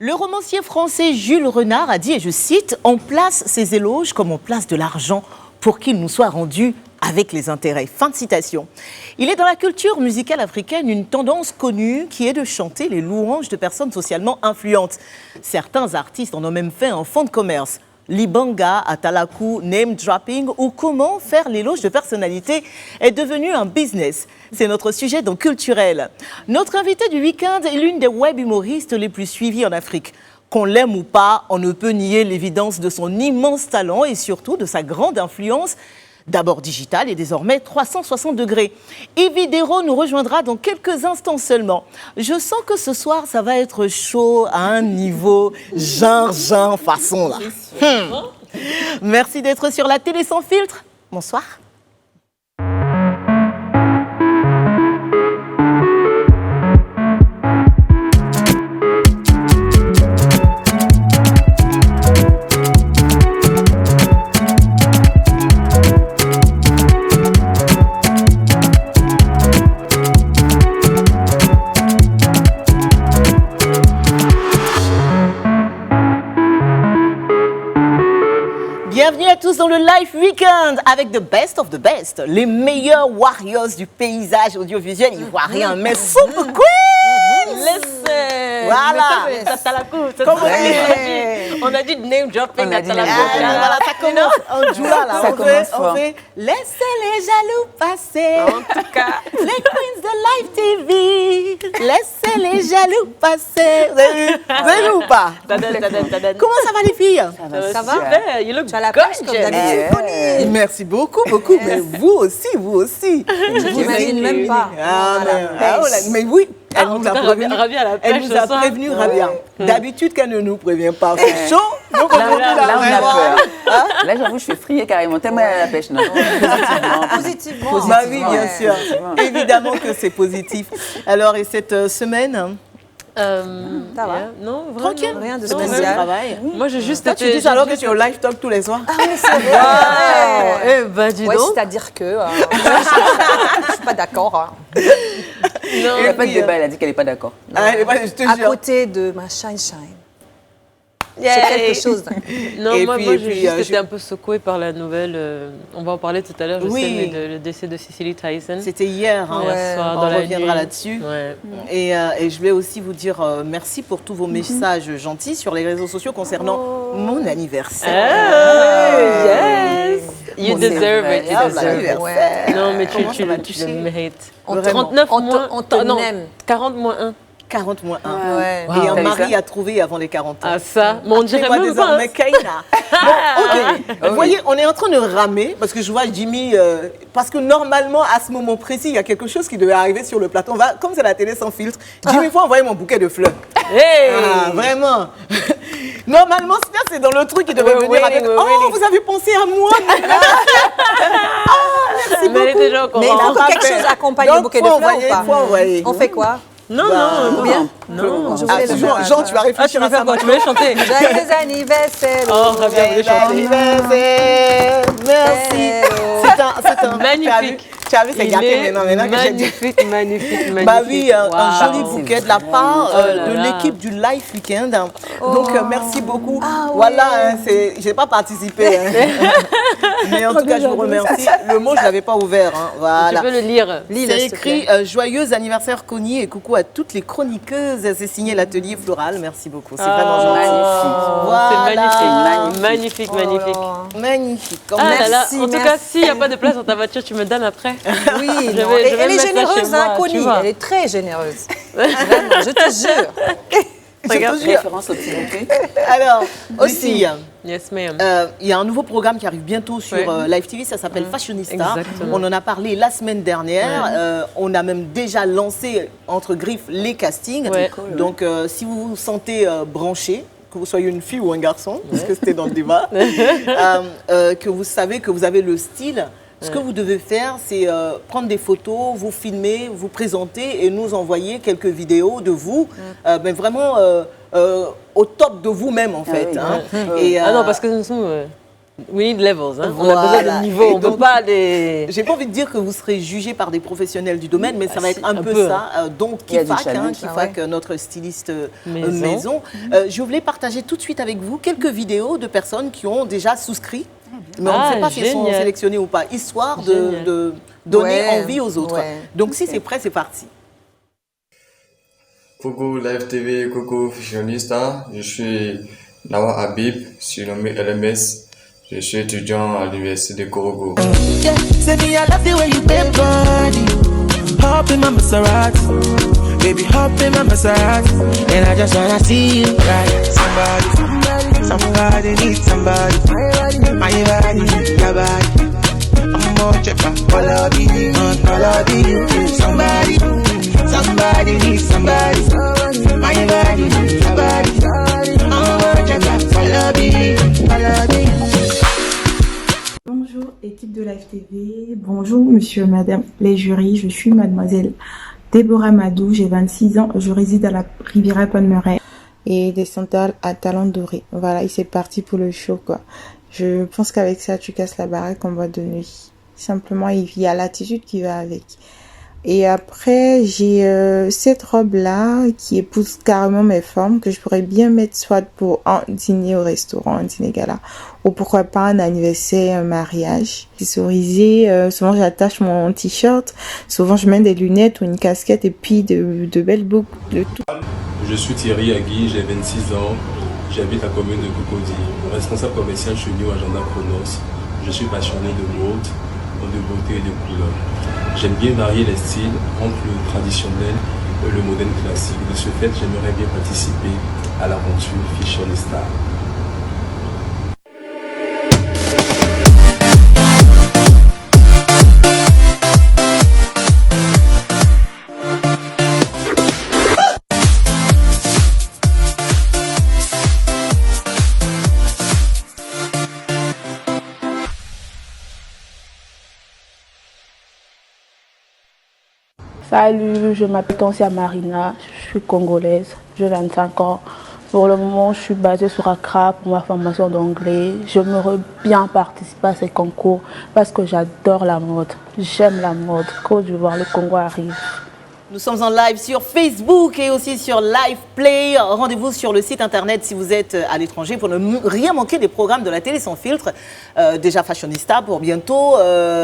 Le romancier français Jules Renard a dit, et je cite, « On place ces éloges comme on place de l'argent pour qu'ils nous soient rendus avec les intérêts. » Fin de citation. Il est dans la culture musicale africaine une tendance connue qui est de chanter les louanges de personnes socialement influentes. Certains artistes en ont même fait un fonds de commerce. Libanga, Atalakou, name dropping ou comment faire l'éloge de personnalités est devenu un business. C'est notre sujet dans Culturel. Notre invité du week-end est l'une des web humoristes les plus suivies en Afrique. Qu'on l'aime ou pas, on ne peut nier l'évidence de son immense talent et surtout de sa grande influence, d'abord digitale et désormais 360 degrés. Yves Dero nous rejoindra dans quelques instants seulement. Je sens que ce soir, ça va être chaud à un niveau genre façon là. Merci d'être sur la télé sans filtre. Bonsoir. Bienvenue à tous dans le Live Weekend avec the best of the best, les meilleurs warriors du paysage audiovisuel ivoirien, mais super queen. Laissez. Voilà. On a dit name dropping à Talakou. Voilà, ça commence. On joue là. On fait laissez les jaloux passer. En tout cas, les queens de Live TV. Laissez les jaloux passer. Vous avez vu ou pas? Comment ça va les filles? ça va super. You look Tu as la pêche comme d'habitude. Merci beaucoup. Mais vous aussi. Je n'imagine même pas. Mais oui, elle nous a prévenu. Rabia à la pêche. Elle nous a prévenu, Rabia. D'habitude, qu'elle ne nous prévient pas. C'est chaud. Donc, Là, on a peur. Là, j'avoue, je suis friée carrément. Tellement elle a la pêche, non? Positivement. Bah oui, bien sûr. Évidemment que c'est positif. Alors, et cette semaine, Ça va? Non, vraiment. Tranquille, rien de semaine de spécial. travail. Moi, j'ai juste Toi, tu dis alors que tu es au live talk tous les soirs. Ah oui, c'est vrai. Eh ben, dis Ouais, donc. c'est-à-dire que je suis pas d'accord. Non, Il n'y a pas de débat, elle a dit qu'elle n'est pas d'accord. Je te À jure. côté de ma shine. Yeah. C'est quelque chose. Non, Et moi, puis, j'ai juste été je- un peu secouée par la nouvelle. On va en parler tout à l'heure, je Oui. sais, mais le décès de Cicely Tyson. C'était hier. Hein. Hier soir, On dans la reviendra nuit. là-dessus. Ouais. Et je voulais aussi vous dire merci pour tous vos messages gentils sur les réseaux sociaux concernant mon anniversaire. Oh, yes! You Bon, c'est deserve vrai. it, you Ah, deserve it. l'anniversaire. Non, mais Comment ça va tu toucher? le mérites. On te- 39 on te- moins... on te non, aime. 40 moins 1. 40 moins 1. Ouais. Et un T'as vu mari ça à trouver avant les 40 ans. Ah ça, mais on dirait Appelez-moi même pas. désormais hein. Kaina. Bon, ok. Ah Vous voyez, on est en train de ramer parce que je vois Jimmy. Parce que normalement, à ce moment précis, il y a quelque chose qui devait arriver sur le plateau. Comme c'est la télé sans filtre, Jimmy, faut envoyer mon bouquet de fleurs. Hey! Ah, vraiment. Normalement, c'est dans le truc qui devait venir avec. We're Oh, waiting. vous avez pensé à moi. Merci Mais elle beaucoup. était déjà au Mais il courant. faut que quelque chose accompagne le Donc, bouquet de faut fleurs envoyer, ou pas? faut envoyer. On fait quoi? Non, Bah, non, Bien? non. Je Ah, voulais le Jean, faire. Jean, tu vas Ah, tu réfléchir veux à ça. faire quoi? Tu voulais chanter? Joyeux anniversaire. Oh, Rabia voulait Joyeux chanter. anniversaire. Merci. C'est un Magnifique. Tu as vu, c'est Il gâté est maintenant que j'ai dit. magnifique. Bah oui, un Wow. joli bouquet de la part Oh là de là. l'équipe du Live Weekend. Donc, merci beaucoup. Ah ouais. Voilà, hein, j'ai pas participé. Hein. Mais en tout cas, je vous remercie. Le mot, je l'avais pas ouvert. Hein. Tu Voilà. peux le lire. C'est écrit Joyeux anniversaire Connie et coucou à toutes les chroniqueuses. C'est signé l'atelier floral. Merci beaucoup. C'est vraiment gentil. C'est magnifique. Magnifique. Magnifique. Ah là là, Merci, en tout cas, merci. s'il n'y a pas de place dans ta voiture, tu me donnes après. Oui, Je non, vais elle me est mettre ça généreuse, chez hein, moi, tu Connie. vois. Elle est très généreuse. Vraiment, je te jure. Regarde. Référence au petit bouquet. Alors, aussi, Yes, ma'am. il y a un nouveau programme qui arrive bientôt sur Ouais. Live TV, ça s'appelle Fashionista. Exactement. On en a parlé la semaine dernière. On a même déjà lancé, entre griffes, les castings. Ouais. Donc, si vous vous sentez branché, que vous soyez une fille ou un garçon, parce que c'était dans le débat, que vous savez que vous avez le style, ce que vous devez faire, c'est prendre des photos, vous filmer, vous présenter et nous envoyer quelques vidéos de vous, mais vraiment au top de vous-même en fait. oui. Hein. Et, Ah non, parce que nous sommes... We need levels. Hein. On Voilà. a besoin de niveaux. Et On ne peut donc- pas les. J'ai pas envie de dire que vous serez jugé par des professionnels du domaine, mais ça Ah, va si, être un un peu peu. ça. Donc, Il y a du Kifak, challenge. Kifak, notre styliste Maison. maison. Je voulais partager tout de suite avec vous quelques vidéos de personnes qui ont déjà souscrit. Mais on ne Ah, sait pas si elles sont génial. sélectionnées ou pas, histoire Génial. de donner Ouais, envie aux autres. ouais. Donc, si c'est prêt, c'est parti. Coucou Live TV, coucou Fashionista, je suis Nawa Habib, surnommé LMS. Je suis étudiant à l'université de Korogo. Yeah, say me I love the way you bend body. Hop in my Maserati, baby hop in my Maserati, and I just wanna see you right. Somebody needs somebody. My body, your body. I'm more checker, all of you, all of you. Somebody needs somebody. My body, your body. I'm more checker, all of you, all of you. Bonjour équipe de Live TV, bonjour monsieur, madame les jurys, je suis mademoiselle Déborah Madou, j'ai 26 ans, je réside à la Riviera Palmeraie et des sandales à talons dorés. Voilà, et c'est parti pour le show quoi. Je pense qu'avec ça tu casses la baraque en boîte de nuit. Simplement il y a l'attitude qui va avec. Et après j'ai cette robe là qui épouse carrément mes formes que je pourrais bien mettre soit pour un dîner au restaurant, un dîner gala, ou pourquoi pas un anniversaire, un mariage. Accessorisé, souvent j'attache mon t-shirt, souvent je mets des lunettes ou une casquette et puis de belles boucles de tout. Je suis Thierry Agui, j'ai 26 ans, j'habite la commune de Cocody, responsable commercial chez New Agenda Chronos. Je suis passionné de mode, de beauté et de couleurs. J'aime bien varier les styles entre le traditionnel et le moderne classique. De ce fait, j'aimerais bien participer à l'aventure Fashionista. Salut, je m'appelle Tansia Marina, je suis congolaise, j'ai 25 ans. Pour le moment, je suis basée sur Accra pour ma formation d'anglais. J'aimerais bien participer à ces concours parce que j'adore la mode. J'aime la mode. Quand je vois le Congo arrive. Nous sommes en live sur Facebook et aussi sur Live Play. Rendez-vous sur le site internet si vous êtes à l'étranger pour ne rien manquer des programmes de la télé sans filtre. Déjà Fashionista pour bientôt.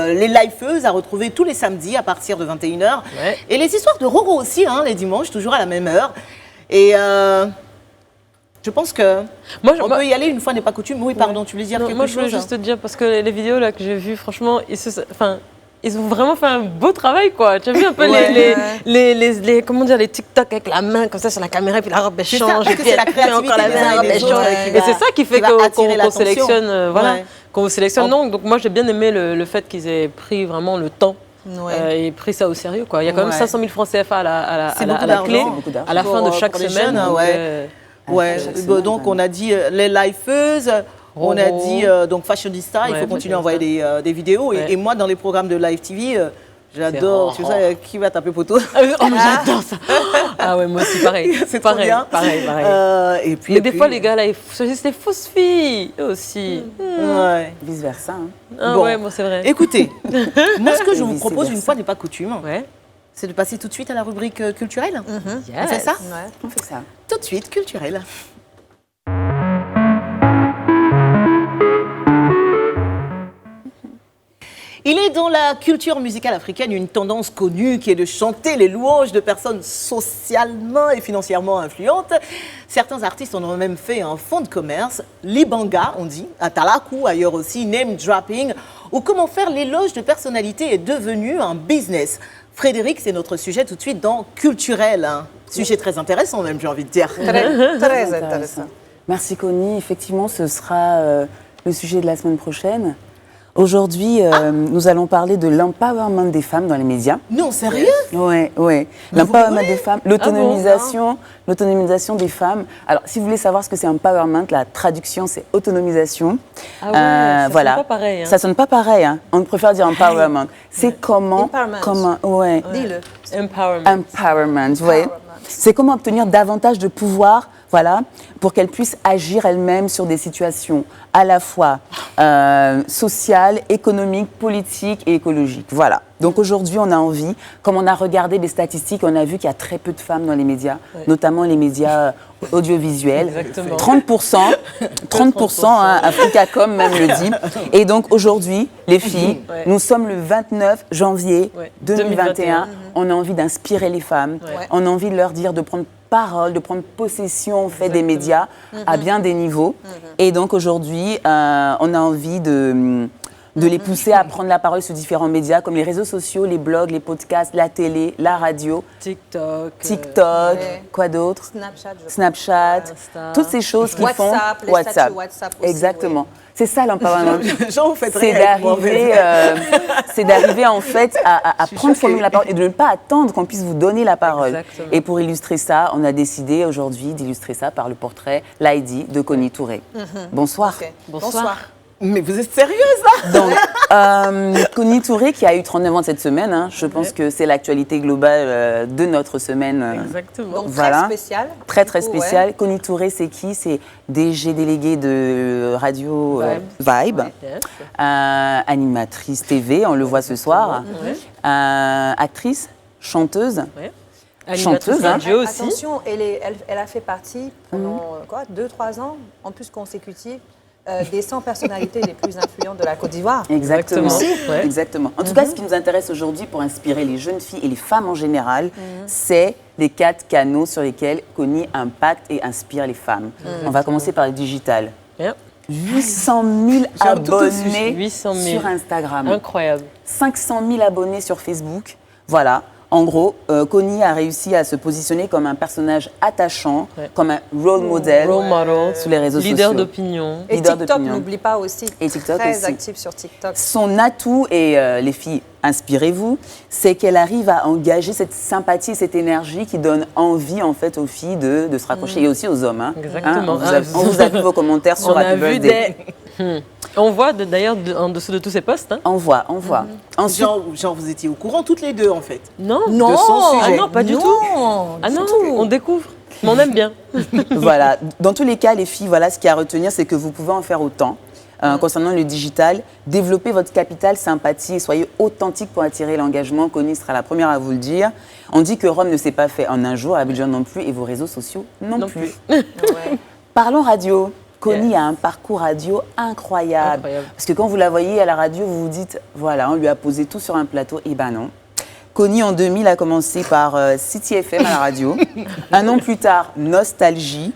Les liveuses à retrouver tous les samedis à partir de 21h. Ouais. Et les histoires de Roro aussi, hein, les dimanches, toujours à la même heure. Et je pense que Moi, on peut y aller une fois n'est pas coutume. Oui, pardon, tu voulais dire Non, quelque moi, je voulais chose juste te dire, parce que les vidéos là, que j'ai vues, franchement, ils ont vraiment fait un beau travail, quoi. Tu as vu un peu les comment dire, les TikTok avec la main comme ça sur la caméra, et puis la robe elle C'est ça, change, parce et que puis c'est la elle fait créativité encore la des main, uns la et robe des elle autres, change. qui Et va- c'est ça qui fait qui va attirer qu'on l'attention. sélectionne, voilà, Ouais. qu'on sélectionne. En- Donc moi, j'ai bien aimé le fait qu'ils aient pris vraiment le temps. Et pris ça au sérieux, quoi. Il y a quand même Ouais. 500 000 francs CFA C'est beaucoup à la d'argent. clé, beaucoup d'argent. à la fin de Pour chaque les semaine. jeunes, donc, ouais. Ouais, chaque bah, semaine, donc ouais. on a dit les liveuses, on a Roro. dit donc Fashionista, il Ouais, faut continuer à envoyer des vidéos. Ouais. Et moi, dans les programmes de Live TV, j'adore, tu Roro. sais, qui va taper poteau. Oh, mais j'adore ça. Ah ouais, moi aussi, pareil. C'est trop pareil, bien. pareil. Et puis, Mais des fois, les gars, là, ils choisissent les fausses filles eux aussi. Ouais. Vice versa. Hein. Ah Bon. ouais, moi, c'est vrai. Écoutez, moi, ce que je Et vous vice propose, versa. une fois n'est pas coutume, Ouais. c'est de passer tout de suite à la rubrique culturelle. Yes. On fait ça On fait ça. Tout de suite, culturelle. Il est dans la culture musicale africaine une tendance connue qui est de chanter les louanges de personnes socialement et financièrement influentes. Certains artistes en ont même fait un fonds de commerce, Libanga, on dit, à Talakou, ailleurs aussi, name dropping, ou comment faire l'éloge de personnalité est devenu un business. Frédéric, c'est notre sujet tout de suite dans Culturel. Hein. Sujet très intéressant même, j'ai envie de dire. Très intéressant. Merci Connie. Effectivement, ce sera le sujet de la semaine prochaine. Aujourd'hui, nous allons parler de l'empowerment des femmes dans les médias. Non, sérieux? Ouais. vous L'empowerment rigolez des femmes, l'autonomisation des femmes. Alors, si vous voulez savoir ce que c'est empowerment, la traduction, c'est autonomisation. Ah ouais, ça voilà. sonne pas pareil. Hein. Ça sonne pas pareil. Hein. On préfère dire empowerment. C'est comment, Dis-le. Empowerment. empowerment, vous voyez. C'est comment obtenir davantage de pouvoir, voilà, pour qu'elles puissent agir elles-mêmes sur des situations à la fois sociales, économiques, politiques et écologiques. Voilà. Donc aujourd'hui, on a envie, comme on a regardé les statistiques, on a vu qu'il y a très peu de femmes dans les médias, notamment les médias audiovisuels. Exactement. 30%, hein, Africacom même le dit. Et donc aujourd'hui, les filles, nous sommes le 29 janvier 2021. On a envie d'inspirer les femmes. On a envie de leur dire de prendre parole, de prendre possession en fait, des médias à bien des niveaux. Et donc aujourd'hui, on a envie de les pousser à prendre la parole sur différents médias comme les réseaux sociaux, les blogs, les podcasts, la télé, la radio, TikTok, quoi d'autre, Snapchat, Snapchat, toutes ces choses qui font les statuts WhatsApp aussi, exactement. C'est ça l'empowerment. Jean, vous faites C'est d'arriver en fait à prendre soi-même la parole et de ne pas attendre qu'on puisse vous donner la parole. Exactement. Et pour illustrer ça, on a décidé aujourd'hui d'illustrer ça par le portrait Lady de Connie Touré. Bonsoir. Ok. Bonsoir. Mais vous êtes sérieuse là? Donc, Connie Touré qui a eu 39 ans cette semaine, hein, je pense que c'est l'actualité globale de notre semaine. Exactement. Donc Voilà. très spécial. Très Du coup, spécial. Connie Touré, c'est qui? C'est DG déléguée de radio Vibe, Yes. animatrice TV, on le voit ce soir, actrice, chanteuse. Animatrice Chanteuse, hein. radio aussi. Attention, elle a fait partie pendant 2-3 ans, en plus consécutifs, des 100 personnalités les plus influentes de la Côte d'Ivoire. Exactement. Ouais. Exactement. En tout cas, ce qui nous intéresse aujourd'hui pour inspirer les jeunes filles et les femmes en général, c'est les 4 canaux sur lesquels Connie impacte et inspire les femmes. On va commencer par le digital. Yeah. 800 000 abonnés 800 000. sur Instagram. Incroyable. 500 000 abonnés sur Facebook. Voilà. En gros, Connie a réussi à se positionner comme un personnage attachant, comme un role model sur les réseaux Leader sociaux. d'opinion. Et Leader TikTok, d'opinion. n'oublie pas aussi. Et TikTok très aussi. active sur TikTok. Son atout, et les filles, inspirez-vous, c'est qu'elle arrive à engager cette sympathie et cette énergie qui donne envie en fait aux filles de se raccrocher et aussi aux hommes. Hein. Exactement. Hein, on vous a vu vos commentaires sur On a Happy vu Birthday. On voit d'ailleurs en dessous de tous ces posts. Hein. On voit. Ensuite, Genre, vous étiez au courant toutes les deux en fait. Non. De son sujet. Ah non, pas du tout. Ah non, on découvre. Mais on aime bien. voilà. Dans tous les cas, les filles, voilà, ce qu'il y a à retenir, c'est que vous pouvez en faire autant. Concernant le digital, développez votre capital sympathie et soyez authentique pour attirer l'engagement. Connie sera la première à vous le dire. On dit que Rome ne s'est pas fait en un jour, Abidjan non plus, et vos réseaux sociaux non plus. Parlons radio. Connie a un parcours radio incroyable. Parce que quand vous la voyez à la radio, vous vous dites, voilà, on lui a posé tout sur un plateau. Eh ben non. Connie, en 2000, a commencé par City FM à la radio. Un an plus tard, Nostalgie.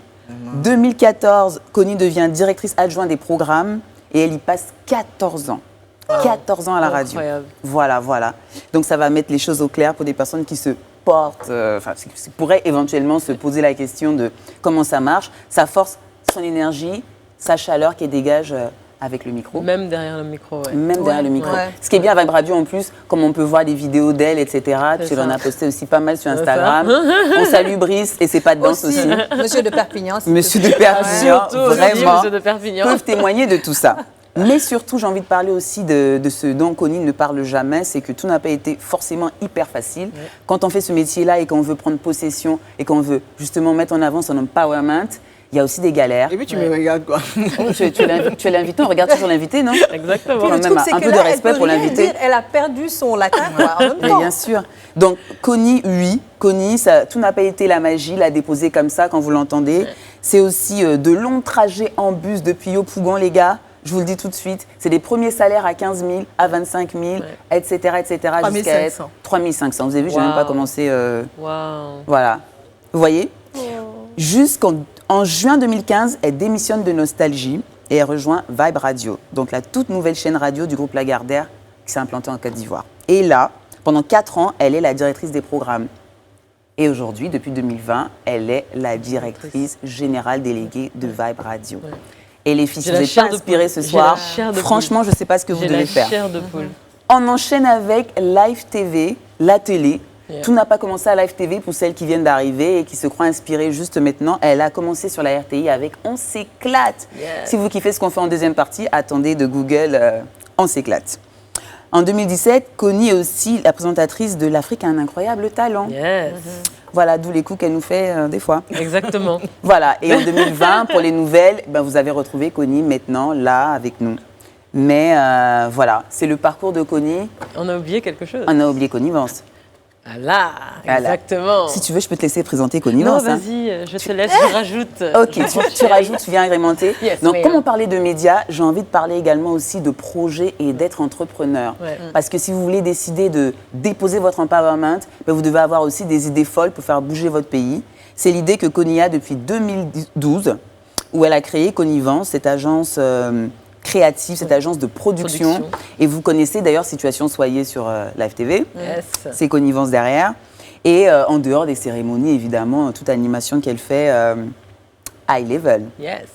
2014, Connie devient directrice adjointe des programmes et elle y passe 14 ans. 14 ans à la radio. Incroyable. Voilà. Donc ça va mettre les choses au clair pour des personnes qui se portent, qui pourraient éventuellement se poser la question de comment ça marche, sa force, son énergie, sa chaleur qu'elle dégage avec le micro. Même derrière le micro. Ouais. Même derrière le micro. Ouais. Ce qui est bien avec Radio en plus, comme on peut voir des vidéos d'elle, etc., puis elle en a posté aussi pas mal sur Instagram. On salue Brice et ses pas de danse aussi. Monsieur de Perpignan. Monsieur de Perpignan, vraiment, Monsieur de Perpignan. peuvent témoigner de tout ça. Mais surtout, j'ai envie de parler aussi de ce dont Connie ne parle jamais, c'est que tout n'a pas été forcément hyper facile. Quand on fait ce métier-là et qu'on veut prendre possession et qu'on veut justement mettre en avant son empowerment, il y a aussi des galères. Et puis tu me regardes quoi. Oh, tu es l'invité, on regarde toujours l'invité, non? Exactement. Quand Le même, truc, c'est un que peu là, de respect pour l'invité. Elle a perdu son latin, quoi, en même Mais temps. bien sûr. Donc, Connie, oui. Connie, tout n'a pas été la magie, la déposer comme ça quand vous l'entendez. C'est aussi de longs trajets en bus depuis Yopougon, les gars. Je vous le dis tout de suite. C'est des premiers salaires à 15 000, à 25 000, etc. 3 jusqu'à 500. 3 500. Vous avez vu, je n'ai même pas commencé. Waouh. Voilà. Vous voyez? En juin 2015, elle démissionne de Nostalgie et elle rejoint Vibe Radio, donc la toute nouvelle chaîne radio du groupe Lagardère qui s'est implantée en Côte d'Ivoire. Et là, pendant 4 ans, elle est la directrice des programmes. Et aujourd'hui, depuis 2020, elle est la directrice générale déléguée de Vibe Radio. Et les filles, si vous n'êtes pas inspirées ce soir, franchement, je ne sais pas ce que vous devez faire. J'ai la chair de poule. On enchaîne avec Live TV, la télé. Tout n'a pas commencé à Live TV pour celles qui viennent d'arriver et qui se croient inspirées juste maintenant. Elle a commencé sur la RTI avec On s'éclate. Si vous kiffez ce qu'on fait en deuxième partie, attendez de Google On s'éclate. En 2017, Connie est aussi la présentatrice de l'Afrique a un incroyable talent. Yes. Voilà, d'où les coups qu'elle nous fait des fois. Exactement. Voilà, et en 2020, pour les nouvelles, vous avez retrouvé Connie maintenant, là, avec nous. Mais voilà, c'est le parcours de Connie. On a oublié quelque chose. On a oublié Connivence. Voilà, Voilà. exactement. Si tu veux, je peux te laisser présenter Non, Connivence. hein. vas-y, je te laisse, je rajoute. Ok, tu rajoutes, tu viens agrémenter. Yes, Donc, ma'am. comme on parlait de médias, j'ai envie de parler également aussi de projets et d'être entrepreneur. Ouais. Parce que si vous voulez décider de déposer votre empowerment, vous devez avoir aussi des idées folles pour faire bouger votre pays. C'est l'idée que Connie a depuis 2012, où elle a créé Connivence, cette agence créative, cette agence de production. Et vous connaissez d'ailleurs Situation Soyez sur Live TV. Yes. C'est Connivence derrière. Et en dehors des cérémonies, évidemment, toute animation qu'elle fait high level. Yes.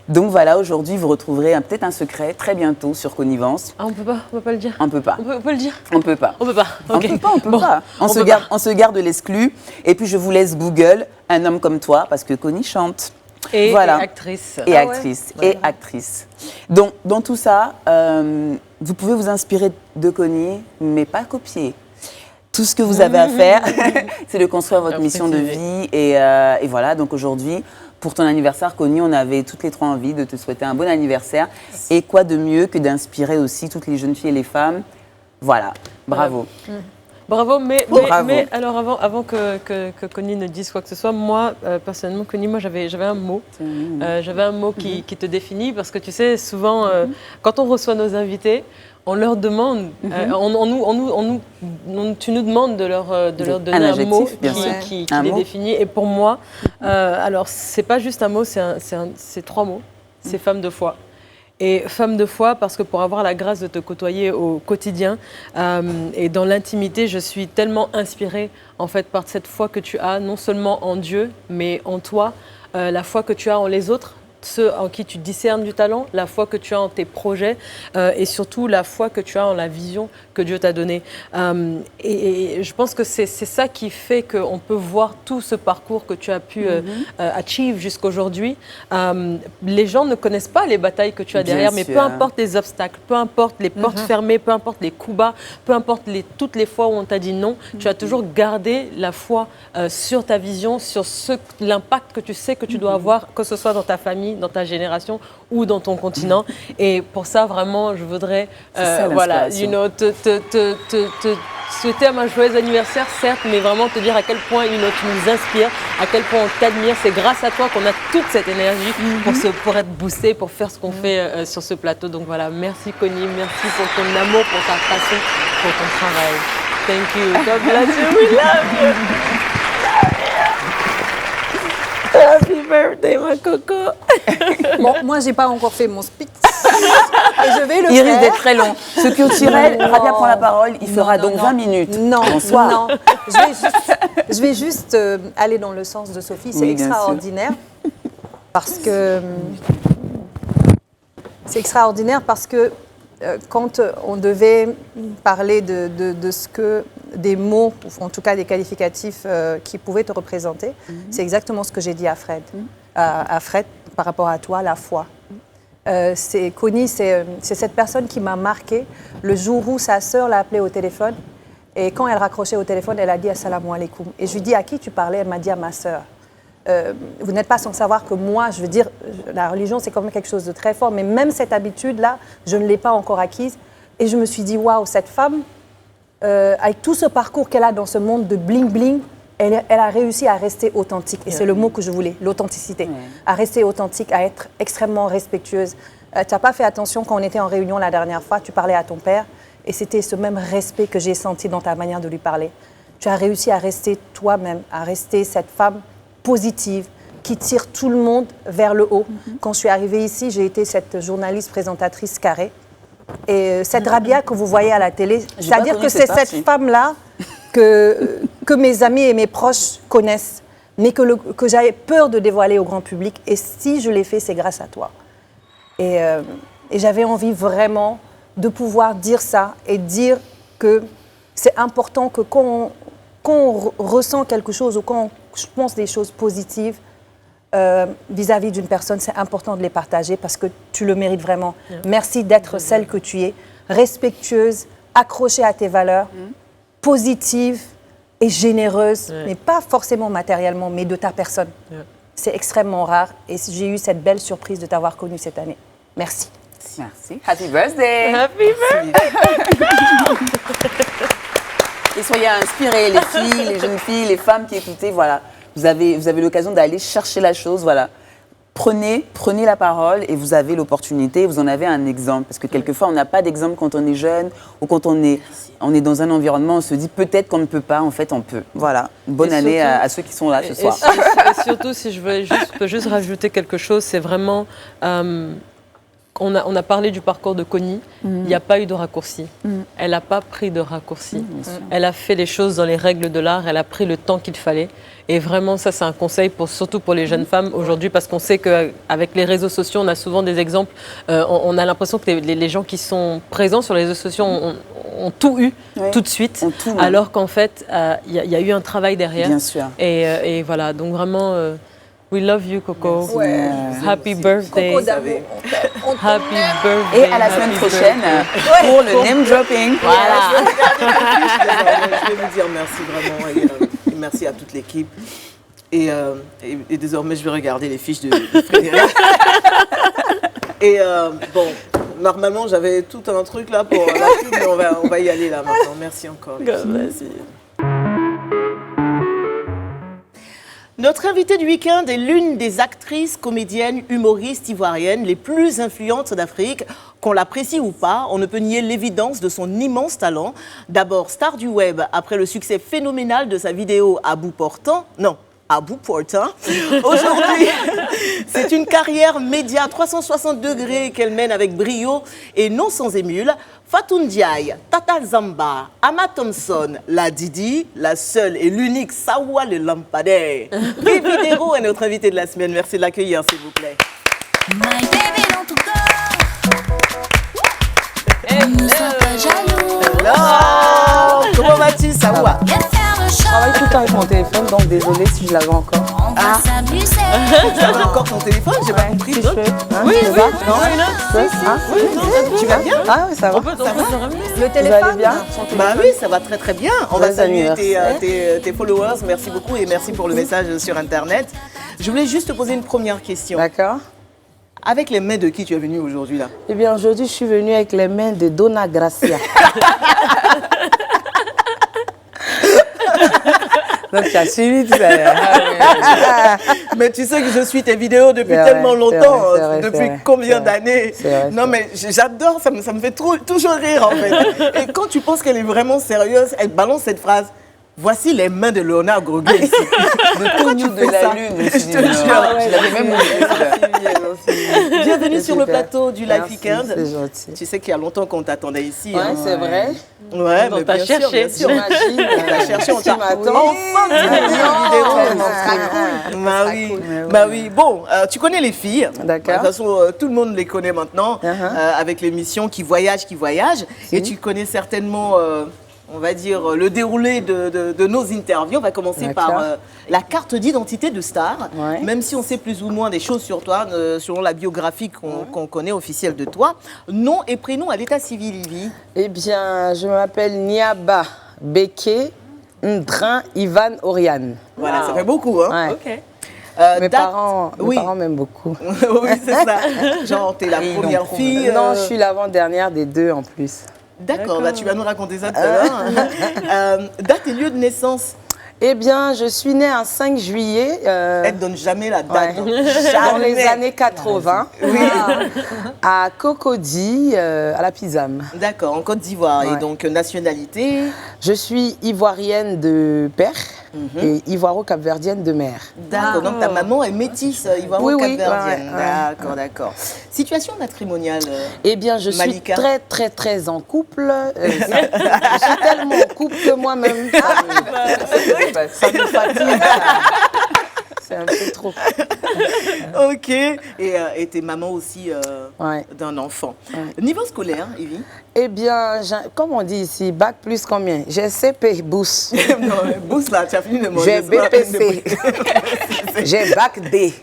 Donc voilà, aujourd'hui, vous retrouverez peut-être un secret très bientôt sur Connivence. Ah, on peut pas le dire. On peut pas. On peut le dire. On peut pas. On peut pas. Ok. On peut Bon, pas. On se garde l'exclu. Et puis je vous laisse Google un homme comme toi parce que Connie chante. Et Voilà. actrice. Et actrice. Et actrice. Donc dans tout ça, vous pouvez vous inspirer de Connie, mais pas copier. Tout ce que vous avez à faire, c'est de construire votre mission de vie. Et voilà, donc aujourd'hui, pour ton anniversaire, Connie, on avait toutes les trois envie de te souhaiter un bon anniversaire. Et quoi de mieux que d'inspirer aussi toutes les jeunes filles et les femmes. Voilà, bravo. Bravo, mais alors avant que Connie ne dise quoi que ce soit, moi, personnellement, Connie, moi, j'avais un mot. J'avais un mot qui te définit parce que tu sais, souvent, quand on reçoit nos invités, on leur demande, tu nous demandes de leur donner un mot qui les définit. Et pour moi, alors, c'est pas juste un mot, c'est trois mots. C'est femme de foi. Et femme de foi, parce que pour avoir la grâce de te côtoyer au quotidien et dans l'intimité, je suis tellement inspirée en fait par cette foi que tu as, non seulement en Dieu, mais en toi, la foi que tu as en les autres, ceux en qui tu discernes du talent, la foi que tu as en tes projets et surtout la foi que tu as en la vision que Dieu t'a donnée. Et je pense que c'est ça qui fait qu'on peut voir tout ce parcours que tu as pu achieve jusqu'aujourd'hui. Les gens ne connaissent pas les batailles que tu as derrière, mais peu importe les obstacles, peu importe les portes fermées, peu importe les coups bas, peu importe toutes les fois où on t'a dit non, tu as toujours gardé la foi sur ta vision, sur l'impact que tu sais que tu dois avoir, que ce soit dans ta famille, dans ta génération ou dans ton continent. Et pour ça, vraiment, je voudrais voilà, te souhaiter un joyeux anniversaire, certes, mais vraiment te dire à quel point tu nous inspires, à quel point on t'admire. C'est grâce à toi qu'on a toute cette énergie pour être boosté, pour faire ce qu'on fait sur ce plateau. Donc voilà, merci Connie, merci pour ton amour, pour ta passion, pour ton travail. Thank you. God bless you. We love you. Happy birthday, ma coco. Bon, moi, j'ai pas encore fait mon speech. Et je vais le Il faire. risque d'être très long. Ce culturel, Rabia prend la parole, il fera donc 20 minutes. Non, Bonsoir. non. Je vais juste aller dans le sens de Sophie. C'est extraordinaire. Parce que... C'est extraordinaire parce que quand on devait parler de ce que des mots, ou en tout cas des qualificatifs qui pouvaient te représenter, c'est exactement ce que j'ai dit à Fred. À Fred, par rapport à toi, la foi. Connie, c'est cette personne qui m'a marquée le jour où sa sœur l'a appelée au téléphone. Et quand elle raccrochait au téléphone, elle a dit « Assalamu alaikum ». Et je lui dis « À qui tu parlais ?» Elle m'a dit « À ma sœur ». Vous n'êtes pas sans savoir que moi, je veux dire, la religion, c'est quand même quelque chose de très fort. Mais même cette habitude-là, je ne l'ai pas encore acquise. Et je me suis dit, waouh, cette femme, avec tout ce parcours qu'elle a dans ce monde de bling-bling, elle a réussi à rester authentique. Et c'est le mot que je voulais, l'authenticité. À rester authentique, à être extrêmement respectueuse. Tu n'as pas fait attention quand on était en réunion la dernière fois, tu parlais à ton père. Et c'était ce même respect que j'ai senti dans ta manière de lui parler. Tu as réussi à rester toi-même, à rester cette femme positive, qui tire tout le monde vers le haut. Quand je suis arrivée ici, j'ai été cette journaliste présentatrice carrée. Et cette Rabia que vous voyez à la télé, c'est-à-dire que c'est cette femme-là que mes amis et mes proches connaissent, mais que j'avais peur de dévoiler au grand public. Et si je l'ai fait, c'est grâce à toi. Et j'avais envie vraiment de pouvoir dire ça et dire que c'est important que quand on ressent quelque chose ou quand je pense des choses positives vis-à-vis d'une personne, c'est important de les partager parce que tu le mérites vraiment. Merci d'être celle que tu es, respectueuse, accrochée à tes valeurs, positive et généreuse, mais pas forcément matériellement, mais de ta personne. C'est extrêmement rare et j'ai eu cette belle surprise de t'avoir connue cette année. Merci. Merci. Happy birthday. Happy birthday. Et soyez inspirés, les filles, les jeunes filles, les femmes qui écoutez, voilà. Vous avez l'occasion d'aller chercher la chose, voilà. Prenez la parole et vous avez l'opportunité, vous en avez un exemple. Parce que quelquefois, on n'a pas d'exemple quand on est jeune ou quand on est dans un environnement, on se dit peut-être qu'on ne peut pas, en fait, on peut. Voilà. Bonne année à ceux qui sont là ce soir. Et surtout, si je peux juste rajouter quelque chose, c'est vraiment... On a parlé du parcours de Connie, il n'y a pas eu de raccourci. Elle n'a pas pris de raccourci. Elle a fait les choses dans les règles de l'art, elle a pris le temps qu'il fallait. Et vraiment, ça, c'est un conseil, surtout pour les jeunes femmes aujourd'hui, parce qu'on sait qu'avec les réseaux sociaux, on a souvent des exemples. On a l'impression que les gens qui sont présents sur les réseaux sociaux ont tout eu tout de suite, alors qu'en fait, il y a eu un travail derrière. Bien sûr. Et voilà, donc vraiment... We love you, Coco. Ouais. Happy birthday. Coco d'amour. Happy birthday. Et à la semaine prochaine pour le name dropping. Voilà. Je vais vous dire merci vraiment. Et merci à toute l'équipe. Et désormais, je vais regarder les fiches de Frédéric. Et bon, normalement, j'avais tout un truc là pour la pub, mais on va y aller là maintenant. Merci encore. Merci. Notre invitée du week-end est l'une des actrices, comédiennes, humoristes ivoiriennes les plus influentes d'Afrique. Qu'on l'apprécie ou pas, on ne peut nier l'évidence de son immense talent. D'abord star du web, après le succès phénoménal de sa vidéo à bout portant. Non. À bout portant. Aujourd'hui, c'est une carrière média 360 degrés qu'elle mène avec brio et non sans émule. Fatou Ndiaye, Tata Zamba, Ama Thompson, la Didi, la seule et l'unique Sawa le lampadaire. Bibi Dero est notre invité de la semaine. Merci de l'accueillir, s'il vous plaît. My baby dans ton corps. Ne sois pas jaloux. Hello. Comment vas-tu, Sawa? Je travaille tout le temps avec mon téléphone, donc désolée si je l'avais encore. On va s'amuser. Tu avais encore ton téléphone? J'ai pas compris. Si je peux. Oui, ça va? non, Tu vas bien? Ah oui, ça va. On peut se ramener. Le téléphone. Vous allez bien? Bah oui, ça va très très bien. On va Joyeux saluer anniversaire. tes followers. Merci beaucoup et merci pour le message sur Internet. Je voulais juste te poser une première question. D'accord. Avec les mains de qui tu es venue aujourd'hui là? Eh bien, aujourd'hui, je suis venue avec les mains de Donna Gracia. Donc, tu as suivi tout ça. Mais tu sais que je suis tes vidéos depuis tellement longtemps. Depuis combien d'années? Non, mais j'adore, ça me fait toujours rire en fait. Et quand tu penses qu'elle est vraiment sérieuse, elle balance cette phrase. Voici les mains de Léonard Groguet ici. Le connu de la lune. Je te jure. Je l'avais même oublié. Bienvenue sur le plateau du Live Weekend. C'est gentil. Tu sais qu'il y a longtemps qu'on t'attendait ici. Ouais, c'est vrai. Ouais, mais t'a bien sûr, cherché. bien sûr. J'imagine. On t'a cherché, on t'a m'attends. enfin vidéo. Bah oui, bah oui. Bon, tu connais les filles. D'accord. De toute façon, tout le monde les connaît maintenant avec l'émission Qui voyage, qui voyage. Et tu connais certainement, on va dire, le déroulé de nos interviews. On va commencer par la carte d'identité de star. Ouais. Même si on sait plus ou moins des choses sur toi, selon la biographie qu'on connaît officielle de toi. Nom et prénom à l'état civil, Ivy. Eh bien, je m'appelle Niaba Beke Ndrin Ivan Oriane. Voilà, ça fait beaucoup, hein. Ouais. Ok. Mes parents m'aiment beaucoup. Oui, c'est ça. Genre, t'es la première fille. Non, je suis l'avant-dernière des deux en plus. D'accord, bah, tu vas nous raconter ça tout à l'heure. Date et lieu de naissance. Eh bien, je suis née un 5 juillet. Elle ne donne jamais la date. Ouais. Dans les années 80, à Cocody, à la Pisam. D'accord, en Côte d'Ivoire. Ouais. Et donc, nationalité? Je suis ivoirienne de père et ivoiro-capverdienne de mère. D'accord, donc ta maman est métisse ivoiro-capverdienne. Oui. D'accord, d'accord. Situation matrimoniale? Eh bien, je suis Malika. très, très, très en couple. Je suis tellement en couple que moi-même, ça me fatigue. C'est un peu trop. Ok. Et t'es maman aussi d'un enfant. Ouais. Niveau scolaire, Ivy? Eh bien, comme on dit ici, bac plus combien? J'ai CP, bourse. Non, bourse là, tu as fini de manger. J'ai BPC. J'ai bac D.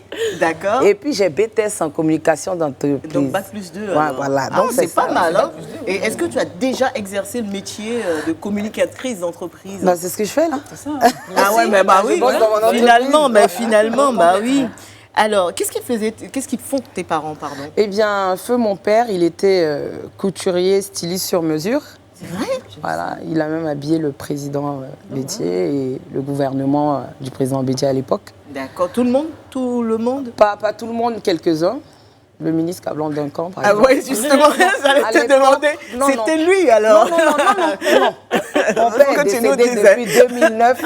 D'accord. Et puis j'ai BTS en communication d'entreprise. Donc bac plus 2. Ouais, voilà. Donc Donc c'est pas mal, hein? Et est-ce que tu as déjà exercé le métier de communicatrice d'entreprise? Bah, c'est ce que je fais là. C'est ça. Ah ouais, mais bah oui, finalement, bah oui. Alors, qu'est-ce qu'ils font tes parents, pardon? Eh bien, feu mon père, il était couturier, styliste sur mesure. C'est vrai? Voilà, il a même habillé le président Bédier et le gouvernement du président Bédier à l'époque. D'accord, tout le monde? Pas tout le monde, quelques-uns. Le ministre Cablan Duncan, par exemple. Ah oui, justement, j'allais te demander. C'était lui alors? Non. Mon père est décédé depuis 2009.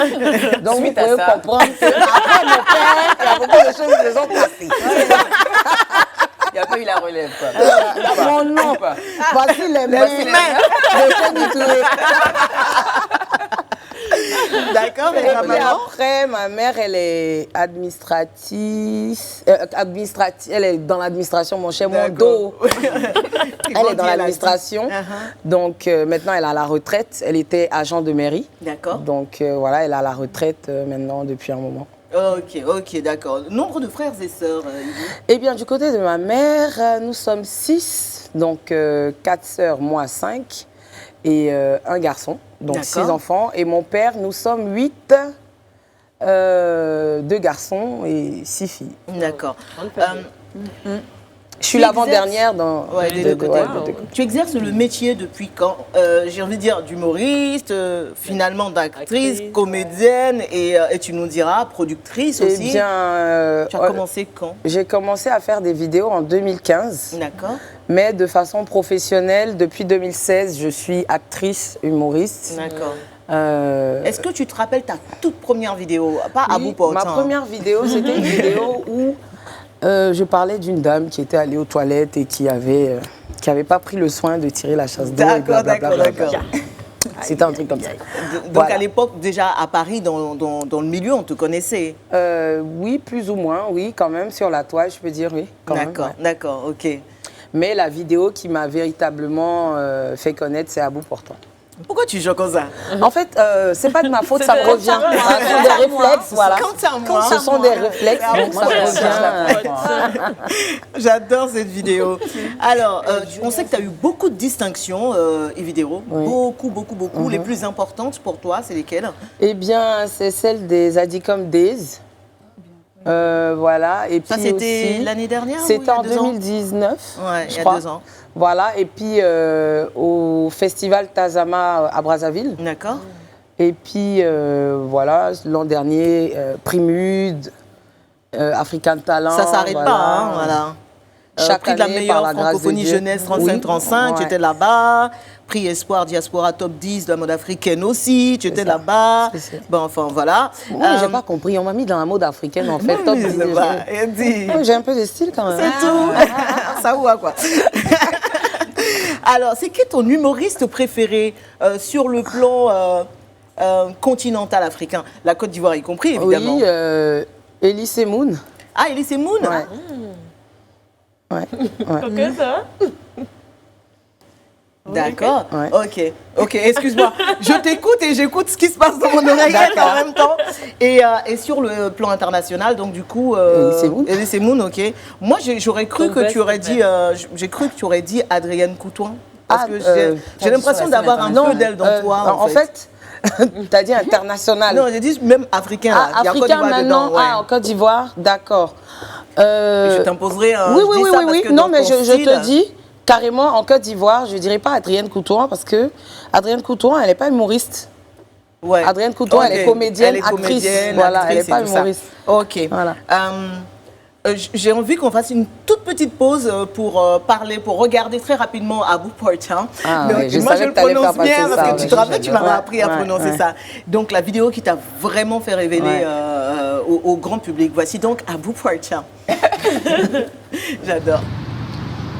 Donc vous pouvez comprendre qu'après mon père, il y a beaucoup de choses qui se sont passées. Il n'y a pas eu la relève, quoi. Non. Voici les mains. D'accord, et puis après, ma mère, elle est administratrice. Elle est dans l'administration, mon cher, mon dos. Elle est dans l'administration. Donc maintenant, elle est à la retraite. Elle était agent de mairie. D'accord. Donc voilà, elle est à la retraite maintenant depuis un moment. Ok, d'accord. Nombre de frères et sœurs, Eh bien, du côté de ma mère, nous sommes 6. Donc 4 sœurs, moi 5. Et un garçon. Donc 6 enfants. Et mon père, nous sommes 8, 2 garçons et 6 filles. D'accord. Je suis l'avant-dernière dans des deux côtés. Tu exerces le métier depuis quand? J'ai envie de dire d'humoriste, finalement d'actrice, comédienne et tu nous diras productrice aussi. Eh bien, tu as commencé quand? J'ai commencé à faire des vidéos en 2015. D'accord. Mais de façon professionnelle, depuis 2016, je suis actrice, humoriste. D'accord. Est-ce que tu te rappelles ta toute première vidéo? Pas à bout portant. Ma première vidéo, c'était une vidéo où je parlais d'une dame qui était allée aux toilettes et qui avait pas pris le soin de tirer la chasse d'eau. D'accord. C'était un truc comme ça. Donc voilà. À l'époque, déjà à Paris, dans le milieu, on te connaissait? Oui, plus ou moins, oui, quand même, sur la toile, je peux dire, oui. D'accord, ok. Mais la vidéo qui m'a véritablement fait connaître, c'est à bout portant. Pourquoi tu joues comme ça? En fait, c'est pas de ma faute, ça me revient. Ce sont des réflexes, voilà. Ce sont des réflexes, donc ça revient. J'adore cette vidéo. Alors, on sait que tu as eu beaucoup de distinctions, Evidero. Oui. Beaucoup. Les plus importantes pour toi, c'est lesquelles? Eh bien, c'est celle des Adicom Days. Voilà. Et ça, puis c'était l'année dernière? C'était en 2019. Ouais, il y a 2 ans. Voilà, et puis au festival Tazama à Brazzaville. D'accord. Et puis voilà, l'an dernier, Primude, African Talent. Ça ne s'arrête pas, hein, voilà. Chaque prix de la meilleure francophonie jeunesse 35-35, tu étais là-bas. Prix Espoir Diaspora Top 10 de la mode africaine aussi, tu étais là-bas. Bon, enfin, voilà. Moi, j'ai pas compris, on m'a mis dans la mode africaine, en fait. Top 10. J'ai un peu de style quand même. C'est tout. Ça voit, quoi. Alors, c'est qui ton humoriste préféré sur le plan continental africain? La Côte d'Ivoire y compris, évidemment. Oui, Elie Semoun. Ah, Elie Semoun? Ouais. Ok, ça. D'accord, ok, excuse-moi. Je t'écoute et j'écoute ce qui se passe dans mon oreillette en même temps. Et sur le plan international, donc du coup, Elie Semoun, ok. Moi, j'aurais cru que tu aurais dit, Adrienne Coutoin. Parce que j'ai l'impression d'avoir un peu d'elle dans toi. En fait, tu as dit international. Non, j'ai dit même africain. Ah, africain maintenant, en Côte d'Ivoire, d'accord. Je t'imposerai un... Oui. Non, mais je te dis... Carrément, en Côte d'Ivoire, je ne dirais pas Adrienne Coutoin parce que Adrienne Coutoin, elle n'est pas humoriste. Ouais. Adrienne Coutoin, elle est comédienne, actrice. Voilà, elle n'est pas humoriste. Ok. Voilà. J'ai envie qu'on fasse une toute petite pause pour parler, pour regarder très rapidement Abou Portin. Moi, je le prononce bien parce que tu te rappelles, tu m'avais appris à prononcer ça. Donc, la vidéo qui t'a vraiment fait révéler au grand public. Voici donc Abou Portin. J'adore.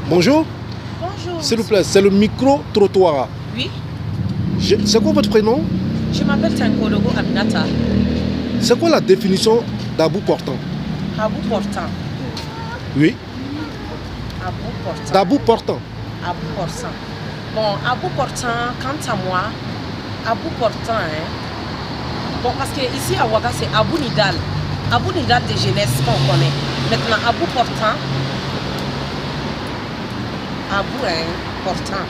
Bonjour. Bonjour. S'il vous plaît, c'est le micro-trottoir. Oui. C'est quoi votre prénom? Je m'appelle Tankologo Aminata. C'est quoi la définition d'Abou Portant? Abou Portant. Oui. Abou Portant. D'Abou Portant. Abou Portant. Bon, Abou Portant, quant à moi, Abou Portant, hein. Bon, parce que ici à Ouaga, c'est Abou Nidal. Abou Nidal de jeunesse qu'on connaît. Maintenant, Abou Portant. Abou, hein, Portant.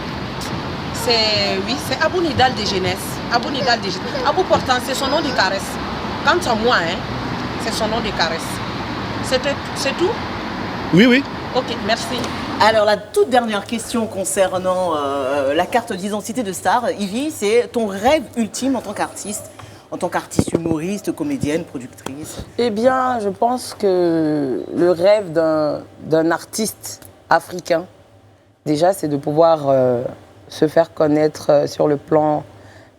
c'est Abou Nidal de jeunesse. Abou Nidal de jeunesse. Abou Portant, c'est son nom de caresse. Quant à moi, c'est son nom de caresse. C'est tout? Oui, oui. Ok, merci. Alors, la toute dernière question concernant la carte d'identité de star, Ivy, c'est ton rêve ultime en tant qu'artiste humoriste, comédienne, productrice? Eh bien, je pense que le rêve d'un artiste africain, déjà, c'est de pouvoir se faire connaître sur le plan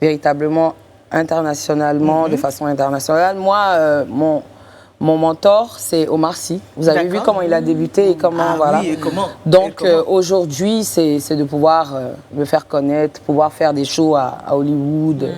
véritablement internationalement, de façon internationale. Moi, mon mentor, c'est Omar Sy. Vous avez vu comment il a débuté et comment, voilà. Oui, et comment? Donc, aujourd'hui, c'est de pouvoir me faire connaître, pouvoir faire des shows à Hollywood,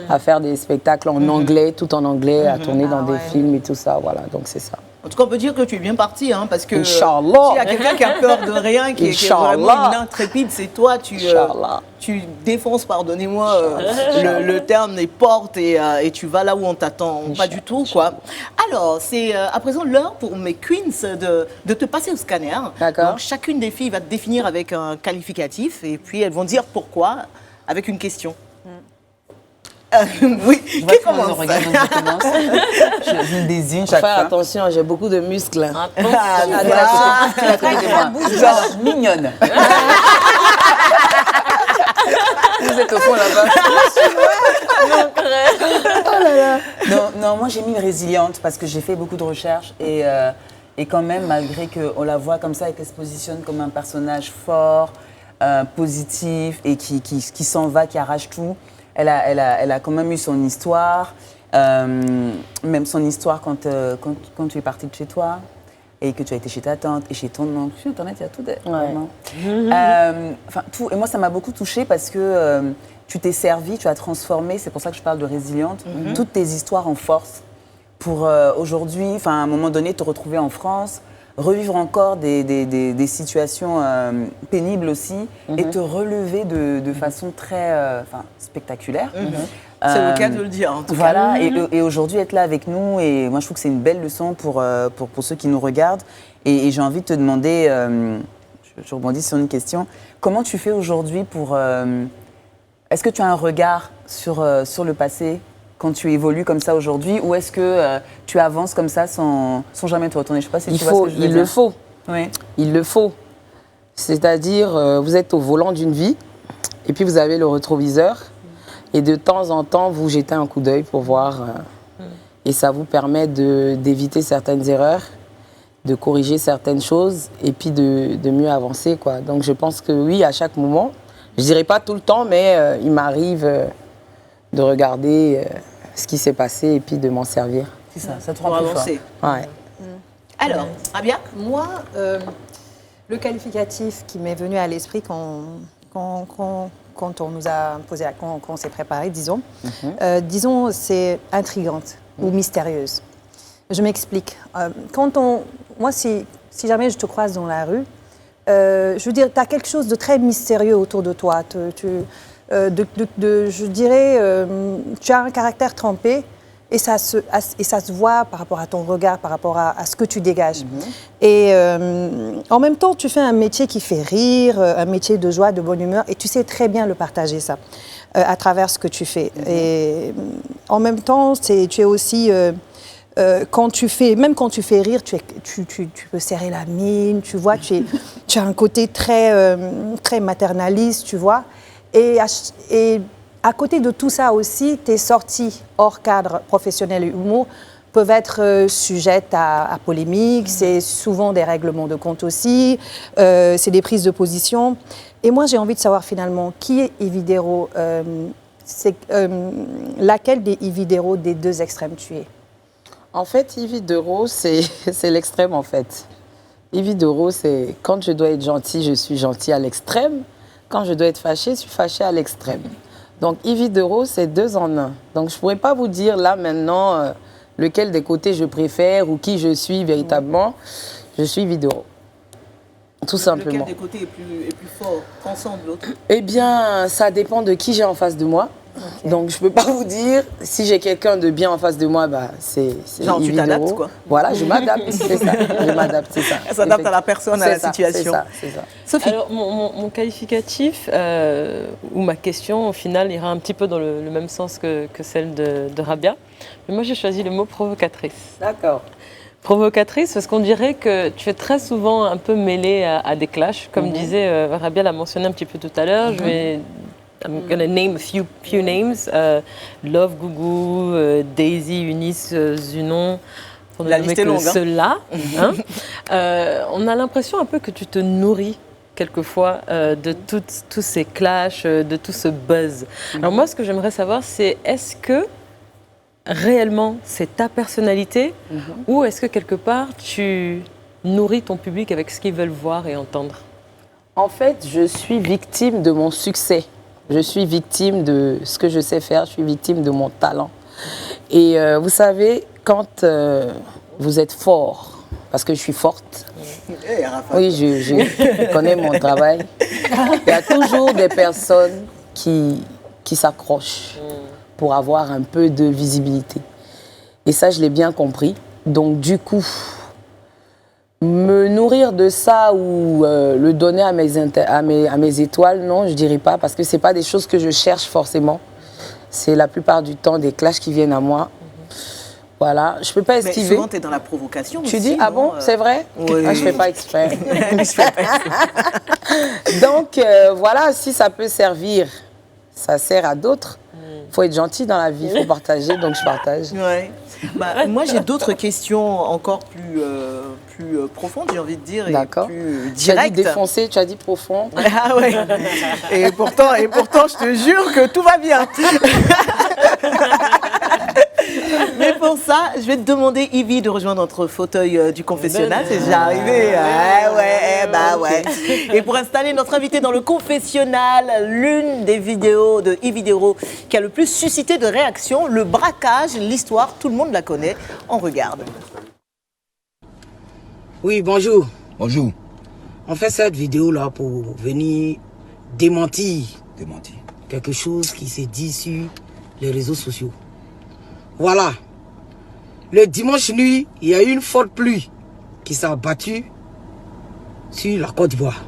à faire des spectacles en anglais, tout en anglais, à tourner dans des films et tout ça, voilà. Donc, c'est ça. En tout cas, on peut dire que tu es bien parti, hein, parce que Inch'Allah. s'il y a quelqu'un qui a peur de rien, qui est vraiment une intrépide, c'est toi. Tu défonces, pardonnez-moi le terme, les portes et tu vas là où on t'attend. Pas du tout, quoi. Alors, c'est à présent l'heure pour mes queens de te passer au scanner. D'accord. Donc, chacune des filles va te définir avec un qualificatif et puis elles vont dire pourquoi avec une question. Oui, qui commence? Je le désigne chaque fois. Faire attention, j'ai beaucoup de muscles. Genre mignonne. Vous êtes au fond là-bas. Oh là là. Non, moi j'ai mis une résiliente parce que j'ai fait beaucoup de recherches et quand même, malgré qu'on la voit comme ça et qu'elle se positionne comme un personnage fort, positif et qui s'en va, qui arrache tout, elle a quand même eu son histoire, même son histoire quand tu es partie de chez toi et que tu as été chez ta tante et chez ton oncle. Sur Internet, il y a tout. Enfin, tout. Et moi, ça m'a beaucoup touchée parce que tu t'es servi, tu as transformé, c'est pour ça que je parle de résiliente, toutes tes histoires en force pour aujourd'hui, à un moment donné, te retrouver en France, revivre encore des situations pénibles aussi et te relever de façon très spectaculaire. C'est le cas de le dire, en tout cas. Voilà, et aujourd'hui être là avec nous, et moi je trouve que c'est une belle leçon pour ceux qui nous regardent. Et j'ai envie de te demander, je rebondis sur une question, comment tu fais aujourd'hui pour... est-ce que tu as un regard sur le passé quand tu évolues comme ça aujourd'hui, ou est-ce que tu avances comme ça sans jamais te retourner? Je sais pas si tu vois ce que je veux dire. Il le faut. Oui. Il le faut. C'est-à-dire, vous êtes au volant d'une vie, et puis vous avez le rétroviseur, et de temps en temps, vous jetez un coup d'œil pour voir, et ça vous permet d'éviter certaines erreurs, de corriger certaines choses, et puis de mieux avancer, quoi. Donc je pense que oui, à chaque moment, je dirais pas tout le temps, mais il m'arrive de regarder ce qui s'est passé et puis de m'en servir. C'est ça, ça te rend plus avancer. Ouais. Alors, Rabia? Moi, le qualificatif qui m'est venu à l'esprit quand on nous a posé, quand on s'est préparé, disons, c'est intrigante ou mystérieuse. Je m'explique. Moi, si jamais je te croise dans la rue, je veux dire, tu as quelque chose de très mystérieux autour de toi. Je dirais, tu as un caractère trempé et ça se voit par rapport à ton regard, par rapport à ce que tu dégages. Et en même temps, tu fais un métier qui fait rire, un métier de joie, de bonne humeur, et tu sais très bien le partager, ça, à travers ce que tu fais. Et en même temps, tu es aussi... quand tu fais rire, tu peux serrer la mine, tu vois, tu as un côté très, très maternaliste, tu vois. Et à côté de tout ça aussi, tes sorties hors cadre professionnel et humour peuvent être sujettes à polémique, c'est souvent des règlements de compte aussi, c'est des prises de position. Et moi, j'ai envie de savoir finalement, qui est Ivy Dero, laquelle des Ivy Dero des deux extrêmes tu es? En fait, Ivy Dero, c'est l'extrême, en fait. Ivy Dero, c'est quand je dois être gentille, je suis gentille à l'extrême. Quand je dois être fâchée, je suis fâchée à l'extrême. Donc, Ivy Dero, c'est 2 en 1. Donc, je ne pourrais pas vous dire là, maintenant, lequel des côtés je préfère ou qui je suis véritablement. Je suis Ivy Dero. Tout simplement. Lequel des côtés est plus fort, ensemble l'autre? Eh bien, ça dépend de qui j'ai en face de moi. Okay. Donc, je ne peux pas vous dire, si j'ai quelqu'un de bien en face de moi, bah, c'est genre, tu t'adaptes, quoi. Voilà, je m'adapte, c'est ça. Je m'adapte, c'est ça. Elle s'adapte à la personne, à la situation. C'est ça. Sophie. Alors, mon qualificatif, ou ma question, au final, ira un petit peu dans le même sens que celle de Rabia. Mais moi, j'ai choisi le mot provocatrice. D'accord. Provocatrice, parce qu'on dirait que tu es très souvent un peu mêlée à des clashs. Comme disait Rabia l'a mentionné un petit peu tout à l'heure, I'm going to name a few names. Love Gougou, Daisy, Eunice, Zunon, pour ne nommer que ceux-là. On a l'impression un peu que tu te nourris quelquefois de tous ces clashs, de tout ce buzz. Alors moi, ce que j'aimerais savoir, c'est est-ce que réellement c'est ta personnalité ou est-ce que quelque part tu nourris ton public avec ce qu'ils veulent voir et entendre? En fait, je suis victime de mon succès. Je suis victime de ce que je sais faire, je suis victime de mon talent. Et vous savez, quand vous êtes fort, parce que je suis forte, oui, je connais mon travail, il y a toujours des personnes qui s'accrochent pour avoir un peu de visibilité. Et ça, je l'ai bien compris. Donc du coup, me nourrir de ça ou le donner à mes étoiles, non, je ne dirais pas, parce que ce n'est pas des choses que je cherche forcément. C'est la plupart du temps des clashs qui viennent à moi. Voilà, je ne peux pas esquiver. Mais souvent, tu es dans la provocation tu aussi. dis, ah bon, c'est vrai? Oui. Ah, je ne fais pas exprès. Donc, voilà, si ça peut servir, ça sert à d'autres. Il faut être gentil dans la vie, il faut partager, donc je partage. Ouais. Bah, moi, j'ai d'autres questions encore plus profondes, j'ai envie de dire, et plus directes. Tu as dit défoncé, tu as dit profond. Ah ouais. Et pourtant, je te jure que tout va bien. Mais pour ça, je vais te demander, Ivy, de rejoindre notre fauteuil du confessionnal. C'est déjà arrivé. Ouais. Et pour installer notre invité dans le confessionnal, l'une des vidéos de Ivy Dero qui a le plus suscité de réactions, le braquage, l'histoire, tout le monde la connaît. On regarde. Oui, bonjour. Bonjour. On fait cette vidéo-là pour venir démentir quelque chose qui s'est dit sur les réseaux sociaux. Voilà. Le dimanche nuit, il y a eu une forte pluie qui s'est abattue sur la Côte d'Ivoire.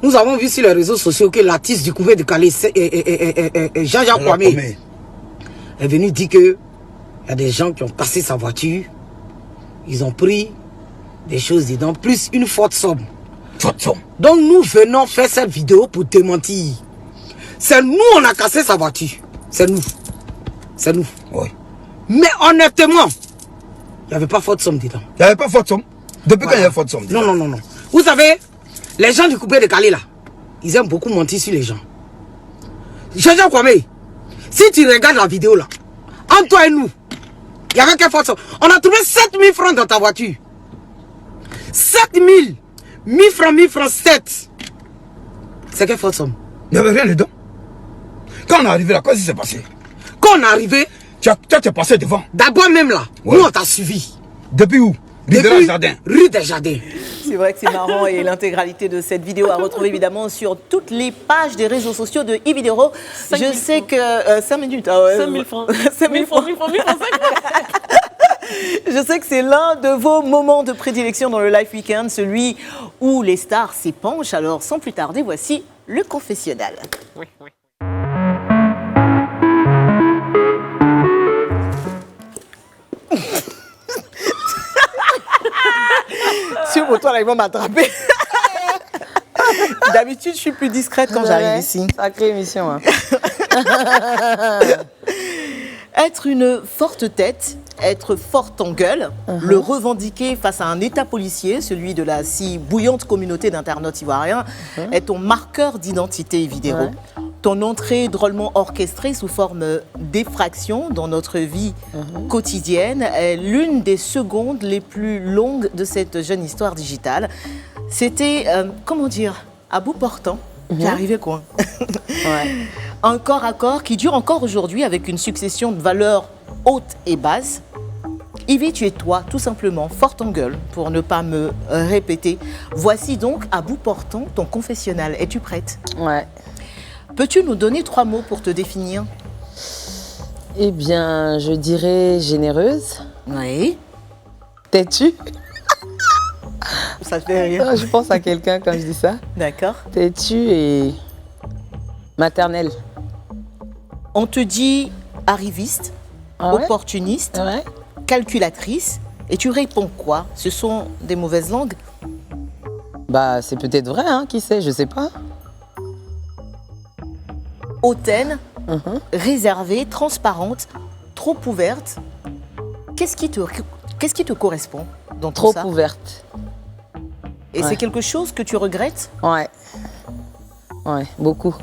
Nous avons vu sur les réseaux sociaux que l'artiste du coupé de Calais, Jean-Jacques Kwame, est venu dire qu'il y a des gens qui ont cassé sa voiture. Ils ont pris des choses dedans, plus une forte somme. Donc nous venons faire cette vidéo pour démentir. C'est nous, on a cassé sa voiture. C'est nous. C'est nous. Oui. Mais honnêtement, il n'y avait pas forte somme dedans. Il n'y avait pas forte somme? Depuis quand il y a forte somme? Non. Vous savez, les gens du coupé de Calais là, ils aiment beaucoup mentir sur les gens. Jean-Jacques Kwame, si tu regardes la vidéo là, entre toi et nous, il y avait quelle forte somme? On a trouvé 7 000 francs dans ta voiture. 7 000. 1000 francs, 7. C'est quelle forte somme? Il n'y avait rien dedans. Quand on est arrivé là, qu'est-ce qui s'est passé? Quand on est arrivé, tu es passé devant. D'abord même là, nous on t'a suivi. Depuis où? Rue des Jardins. Rue des Jardins. C'est vrai que c'est marrant et l'intégralité de cette vidéo à retrouver évidemment sur toutes les pages des réseaux sociaux de Ivy Dero. Je sais que 5 minutes. 5 000 francs. 5 000 francs. Je sais que c'est l'un de vos moments de prédilection dans le Live Weekend, celui où les stars s'épanchent. Alors sans plus tarder, voici le confessionnal. Oui. Sur toi, là, ils vont m'attraper. D'habitude, je suis plus discrète quand j'arrive ici. Sacrée émission. Hein. Être une forte tête, être forte en gueule, le revendiquer face à un état policier, celui de la si bouillante communauté d'internautes ivoiriens, est ton marqueur d'identité, Ivy Dero. Ton entrée drôlement orchestrée sous forme d'effraction dans notre vie quotidienne est l'une des secondes les plus longues de cette jeune histoire digitale. C'était, comment dire, à bout portant, qui arrivait quoi. Un corps à corps qui dure encore aujourd'hui avec une succession de valeurs hautes et basses. Ivy, tu es toi, tout simplement, forte en gueule, pour ne pas me répéter. Voici donc, à bout portant, ton confessionnal. Es-tu prête? Ouais. Peux-tu nous donner 3 mots pour te définir? Eh bien, je dirais généreuse. Oui. Têtue. Ça te fait rire. Je pense à quelqu'un quand je dis ça. D'accord. Têtue et maternelle. On te dit arriviste, opportuniste, calculatrice, et tu réponds quoi? Ce sont des mauvaises langues? Bah, c'est peut-être vrai, hein, qui sait, je sais pas. Hautaine, réservée, transparente, trop ouverte. Qu'est-ce qui te correspond dans tout ça? Trop ouverte. Et c'est quelque chose que tu regrettes? Ouais. Ouais, beaucoup.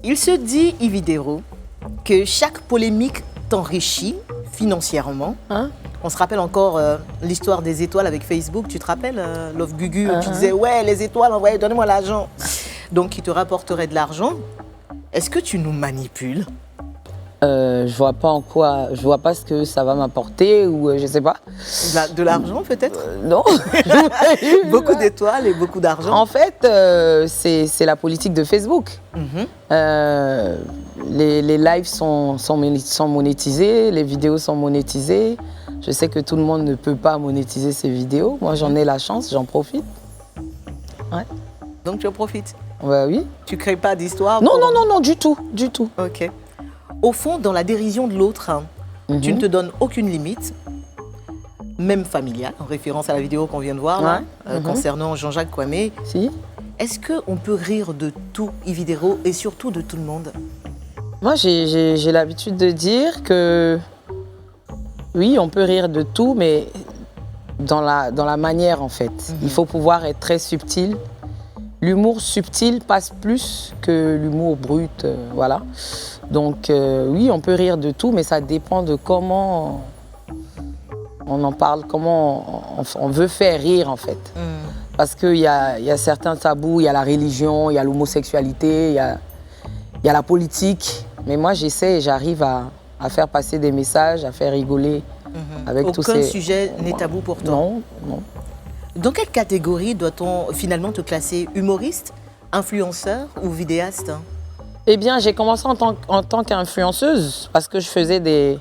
Il se dit, Ivy Dero, que chaque polémique t'enrichit financièrement. On se rappelle encore l'histoire des étoiles avec Facebook. Tu te rappelles, Love Gugu, tu disais, ouais, les étoiles, envoyez, donnez-moi l'argent. Donc, qui te rapporterait de l'argent. Est-ce que tu nous manipules? Je vois pas en quoi, je vois pas ce que ça va m'apporter ou je sais pas. De l'argent peut-être? Non. Beaucoup d'étoiles et beaucoup d'argent. En fait, c'est la politique de Facebook. Les lives sont monétisés, les vidéos sont monétisées. Je sais que tout le monde ne peut pas monétiser ses vidéos. Moi, j'en ai la chance, j'en profite. Ouais. Donc tu en profites? Ouais, oui. Tu crées pas d'histoire? Non, non, non, non, du tout, du tout. Ok. Au fond, dans la dérision de l'autre, tu ne te donnes aucune limite, même familiale, en référence à la vidéo qu'on vient de voir là, concernant Jean-Jacques Kwame. Si. Est-ce qu'on peut rire de tout, Ivy Dero, et surtout de tout le monde? Moi, j'ai l'habitude de dire que oui, on peut rire de tout, mais dans la manière, en fait. Il faut pouvoir être très subtil. L'humour subtil passe plus que l'humour brut, voilà. Donc oui, on peut rire de tout, mais ça dépend de comment on en parle, comment on veut faire rire, en fait. Parce qu'il y a certains tabous, il y a la religion, il y a l'homosexualité, il y a la politique. Mais moi, j'essaie et j'arrive à faire passer des messages, à faire rigoler avec tous ces... Aucun sujet n'est tabou pour toi? Non, non. Dans quelle catégorie doit-on finalement te classer? Humoriste, influenceur ou vidéaste? Eh bien, j'ai commencé en tant qu'influenceuse parce que je faisais des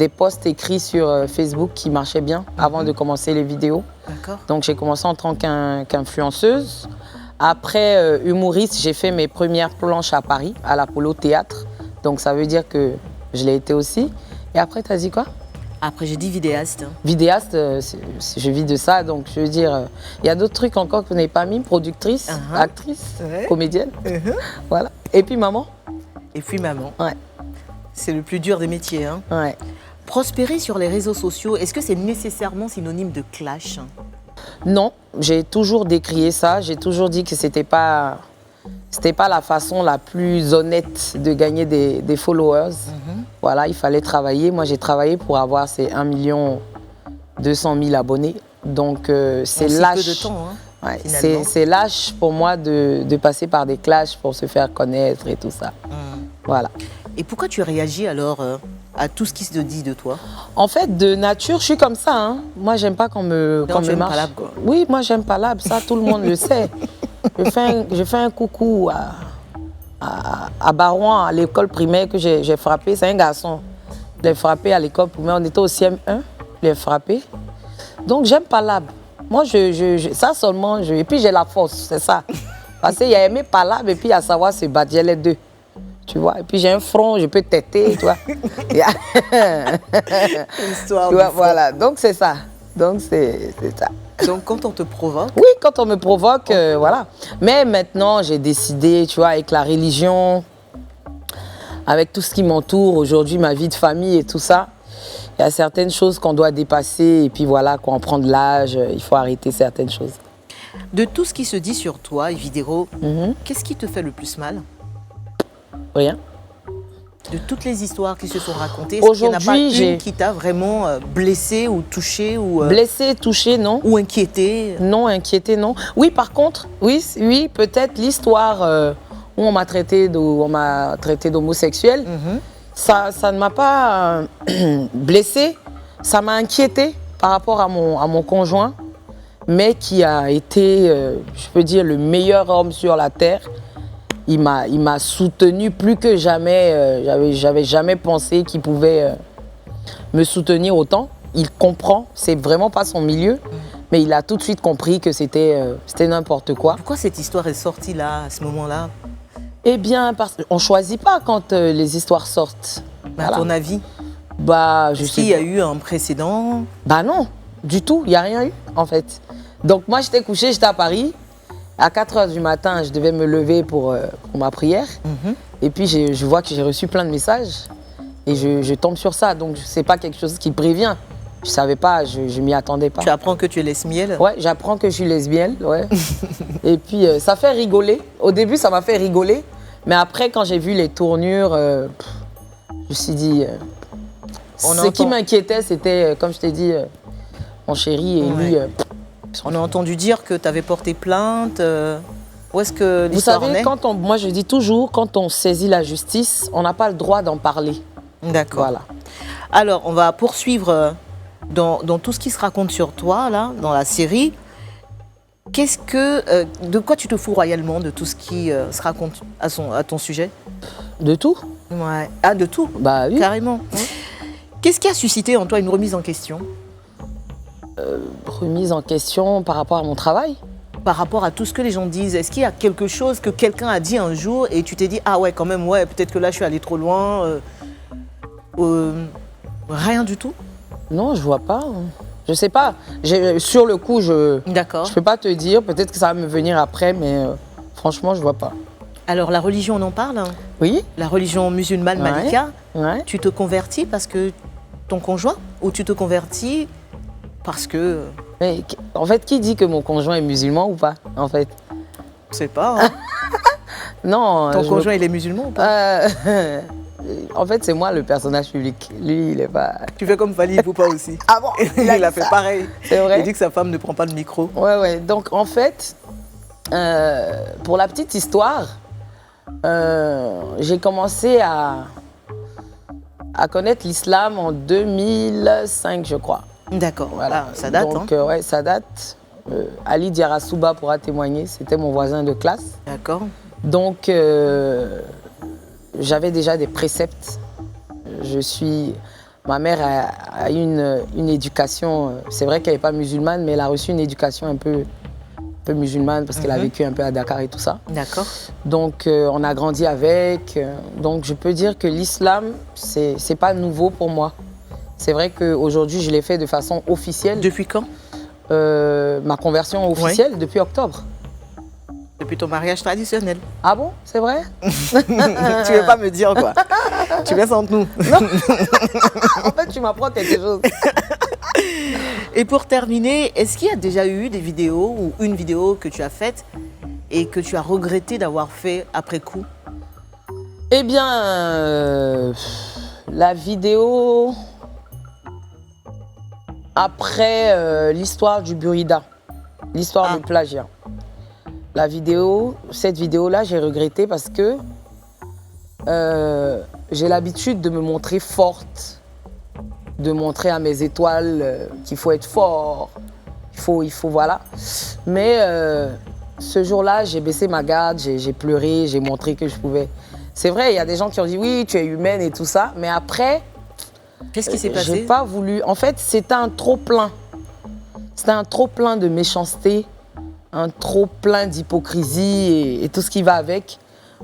posts écrits sur Facebook qui marchaient bien avant de commencer les vidéos. D'accord. Donc, j'ai commencé en tant qu'influenceuse. Après, humoriste, j'ai fait mes premières planches à Paris, à l'Apollo Théâtre. Donc, ça veut dire que je l'ai été aussi. Et après, tu as dit quoi? Après, j'ai dit vidéaste. Vidéaste, je vis de ça, donc je veux dire, il y a d'autres trucs encore que vous n'avez pas mis, productrice, actrice, comédienne, voilà. Et puis maman. Et puis maman. Ouais. C'est le plus dur des métiers, hein. Ouais. Prospérer sur les réseaux sociaux, est-ce que c'est nécessairement synonyme de clash? Non, j'ai toujours décrié ça, j'ai toujours dit que c'était pas la façon la plus honnête de gagner des followers. Voilà, il fallait travailler. Moi, j'ai travaillé pour avoir ces 1 200 000 abonnés. Donc, c'est lâche. Peu de temps, hein, ouais, c'est lâche pour moi de passer par des clashs pour se faire connaître et tout ça. Voilà. Et pourquoi tu réagis alors à tout ce qui se dit de toi? En fait, de nature, je suis comme ça. Hein. Moi, j'aime pas qu'on me marche. Palabre, quoi. Oui, moi, j'aime pas l'âme. Ça, tout le monde le sait. Je fais un coucou à Barouin, à l'école primaire que j'ai frappé. C'est un garçon. Je l'ai frappé à l'école primaire. On était au CM1. Je l'ai frappé. Donc, j'aime pas l'âme. Moi, ça seulement, et puis j'ai la force, c'est ça. Parce qu'il y a aimé pas l'âme et puis à savoir se battre les deux. Tu vois, et puis j'ai un front, je peux têter, tu vois. Histoire. Tu vois, voilà, donc c'est ça. Donc c'est ça. Donc quand on te provoque? Oui, quand on me provoque, voilà. Mais maintenant, j'ai décidé, tu vois, avec la religion, avec tout ce qui m'entoure, aujourd'hui, ma vie de famille et tout ça, il y a certaines choses qu'on doit dépasser. Et puis voilà, quand on prend de l'âge, il faut arrêter certaines choses. De tout ce qui se dit sur toi, Ivy Dero, qu'est-ce qui te fait le plus mal? Rien. De toutes les histoires qui se sont racontées, aujourd'hui, il n'y en a pas une qui t'a vraiment blessé ou touché ou blessé, touché, non. Ou inquiété? Non, inquiété, non. Oui, par contre, oui, peut-être l'histoire où on m'a traité d'homosexuel, ça ne m'a pas blessé, ça m'a inquiétée par rapport à mon conjoint, mais qui a été, je peux dire, le meilleur homme sur la terre. Il m'a soutenu plus que jamais. J'avais jamais pensé qu'il pouvait me soutenir autant. Il comprend, c'est vraiment pas son milieu, mais il a tout de suite compris que c'était n'importe quoi. Pourquoi cette histoire est sortie là, à ce moment-là? Eh bien, on ne choisit pas quand les histoires sortent. À ton avis? Est-ce qu'il y a eu un précédent? Non, du tout, il n'y a rien eu en fait. Donc moi j'étais couchée, j'étais à Paris. À 4h du matin, je devais me lever pour ma prière. Et puis je vois que j'ai reçu plein de messages. Et je tombe sur ça. Donc c'est pas quelque chose qui prévient. Je savais pas, je m'y attendais pas. Tu apprends que tu es lesbienne? Ouais, j'apprends que je suis lesbienne, ouais. Et puis ça fait rigoler. Au début, ça m'a fait rigoler. Mais après, quand j'ai vu les tournures, je me suis dit... ce qui m'inquiétait, c'était, comme je t'ai dit, mon chéri et lui... On a entendu dire que tu avais porté plainte. Où est-ce que l'histoire en est? Vous savez, moi je dis toujours, quand on saisit la justice, on n'a pas le droit d'en parler. D'accord. Voilà. Alors, on va poursuivre dans tout ce qui se raconte sur toi, là, dans la série. De quoi tu te fous royalement de tout ce qui se raconte à ton sujet? De tout? Ouais. Ah, de tout? Bah oui. Carrément. Qu'est-ce qui a suscité en toi une remise en question? Remise en question par rapport à mon travail? Par rapport à tout ce que les gens disent. Est-ce qu'il y a quelque chose que quelqu'un a dit un jour et tu t'es dit, ah ouais, quand même, ouais, peut-être que là, je suis allée trop loin. Rien du tout? Non, je vois pas. Je sais pas. Sur le coup, je peux pas te dire. Peut-être que ça va me venir après, mais franchement, je vois pas. Alors, la religion, on en parle? Oui. La religion musulmane, Malika. Ouais. Tu te convertis parce que ton conjoint? Ou tu te convertis parce que... Mais en fait, qui dit que mon conjoint est musulman ou pas, en fait? Je sais pas. Hein. Non. Ton conjoint, il est musulman ou pas? En fait, c'est moi le personnage public. Lui, il est pas... Tu fais comme Fally Ipupa aussi. Ah bon? Il a fait pareil. C'est vrai? Il dit que sa femme ne prend pas le micro. Ouais. Donc, en fait, pour la petite histoire, j'ai commencé à connaître l'islam en 2005, je crois. D'accord, voilà. Ça date. Donc, ouais, ça date. Ali Diarra-Souba pourra témoigner, c'était mon voisin de classe. D'accord. Donc, j'avais déjà des préceptes. Ma mère a eu une éducation, c'est vrai qu'elle n'est pas musulmane, mais elle a reçu une éducation un peu musulmane parce qu'elle a vécu un peu à Dakar et tout ça. D'accord. Donc, on a grandi avec. Donc, je peux dire que l'islam, c'est pas nouveau pour moi. C'est vrai qu'aujourd'hui, je l'ai fait de façon officielle. Depuis quand? Ma conversion officielle, depuis octobre. Depuis ton mariage traditionnel. Ah bon? C'est vrai? Tu veux pas me dire quoi? Tu restes entre nous. Non. En fait, tu m'apprends quelque chose. Et pour terminer, est-ce qu'il y a déjà eu des vidéos ou une vidéo que tu as faite et que tu as regretté d'avoir fait après coup? Eh bien, la vidéo après l'histoire du Burida, l'histoire du plagiat. Cette vidéo-là, j'ai regretté parce que j'ai l'habitude de me montrer forte, de montrer à mes étoiles qu'il faut être fort, il faut voilà. Mais ce jour-là, j'ai baissé ma garde, j'ai pleuré, j'ai montré que je pouvais. C'est vrai, il y a des gens qui ont dit oui, tu es humaine et tout ça, mais après, qu'est-ce qui s'est passé? J'ai pas voulu. En fait, c'était un trop-plein. C'était un trop-plein de méchanceté, un trop-plein d'hypocrisie et tout ce qui va avec.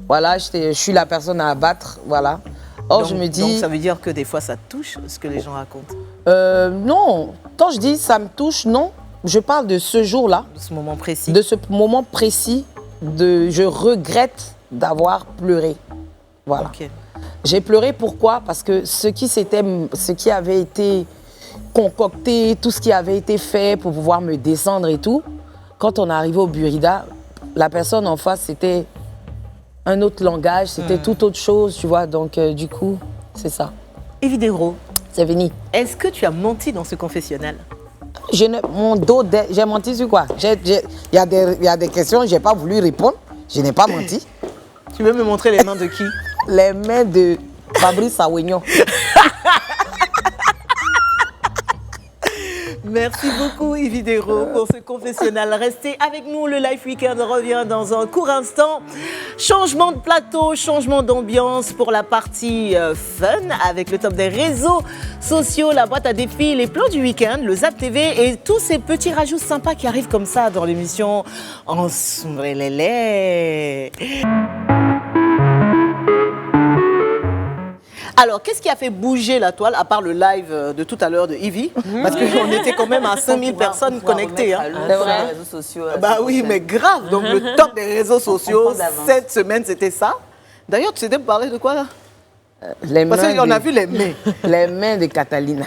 Voilà, je suis la personne à abattre, voilà. Or, je me dis... Donc, ça veut dire que des fois, ça te touche, ce que les gens racontent? Non. Quand je dis ça me touche, non. Je parle de ce jour-là. De ce moment précis. De ce moment précis. Je regrette d'avoir pleuré. Voilà. Okay. J'ai pleuré, pourquoi? Parce que ce qui avait été concocté, tout ce qui avait été fait pour pouvoir me descendre et tout, quand on est arrivé au Burida, la personne en face, c'était un autre langage, c'était tout autre chose, tu vois. Donc, du coup, c'est ça. Evidero, c'est fini. Est-ce que tu as menti dans ce confessionnal? Mon dos, j'ai menti sur quoi? Il y a des questions, je n'ai pas voulu répondre. Je n'ai pas menti. Tu veux me montrer les mains de qui? Les mains de Fabrice Awignon. Merci beaucoup Yves Dero pour ce confessionnal. Restez avec nous, le Life Weekend revient dans un court instant. Changement de plateau, changement d'ambiance pour la partie fun avec le top des réseaux sociaux, la boîte à défis, les plans du week-end, le Zap TV et tous ces petits rajouts sympas qui arrivent comme ça dans l'émission En Sombrelélé. Alors, qu'est-ce qui a fait bouger la toile, à part le live de tout à l'heure de Ivy? Parce qu'on était quand même à 5000 personnes connectées. Hein. C'est vrai. Les réseaux sociaux. Bah oui, mais grave. Donc, le top des réseaux sociaux, cette semaine, c'était ça. D'ailleurs, tu sais me parler de quoi, là? Parce qu'on a vu les mains. Les mains de Catalina.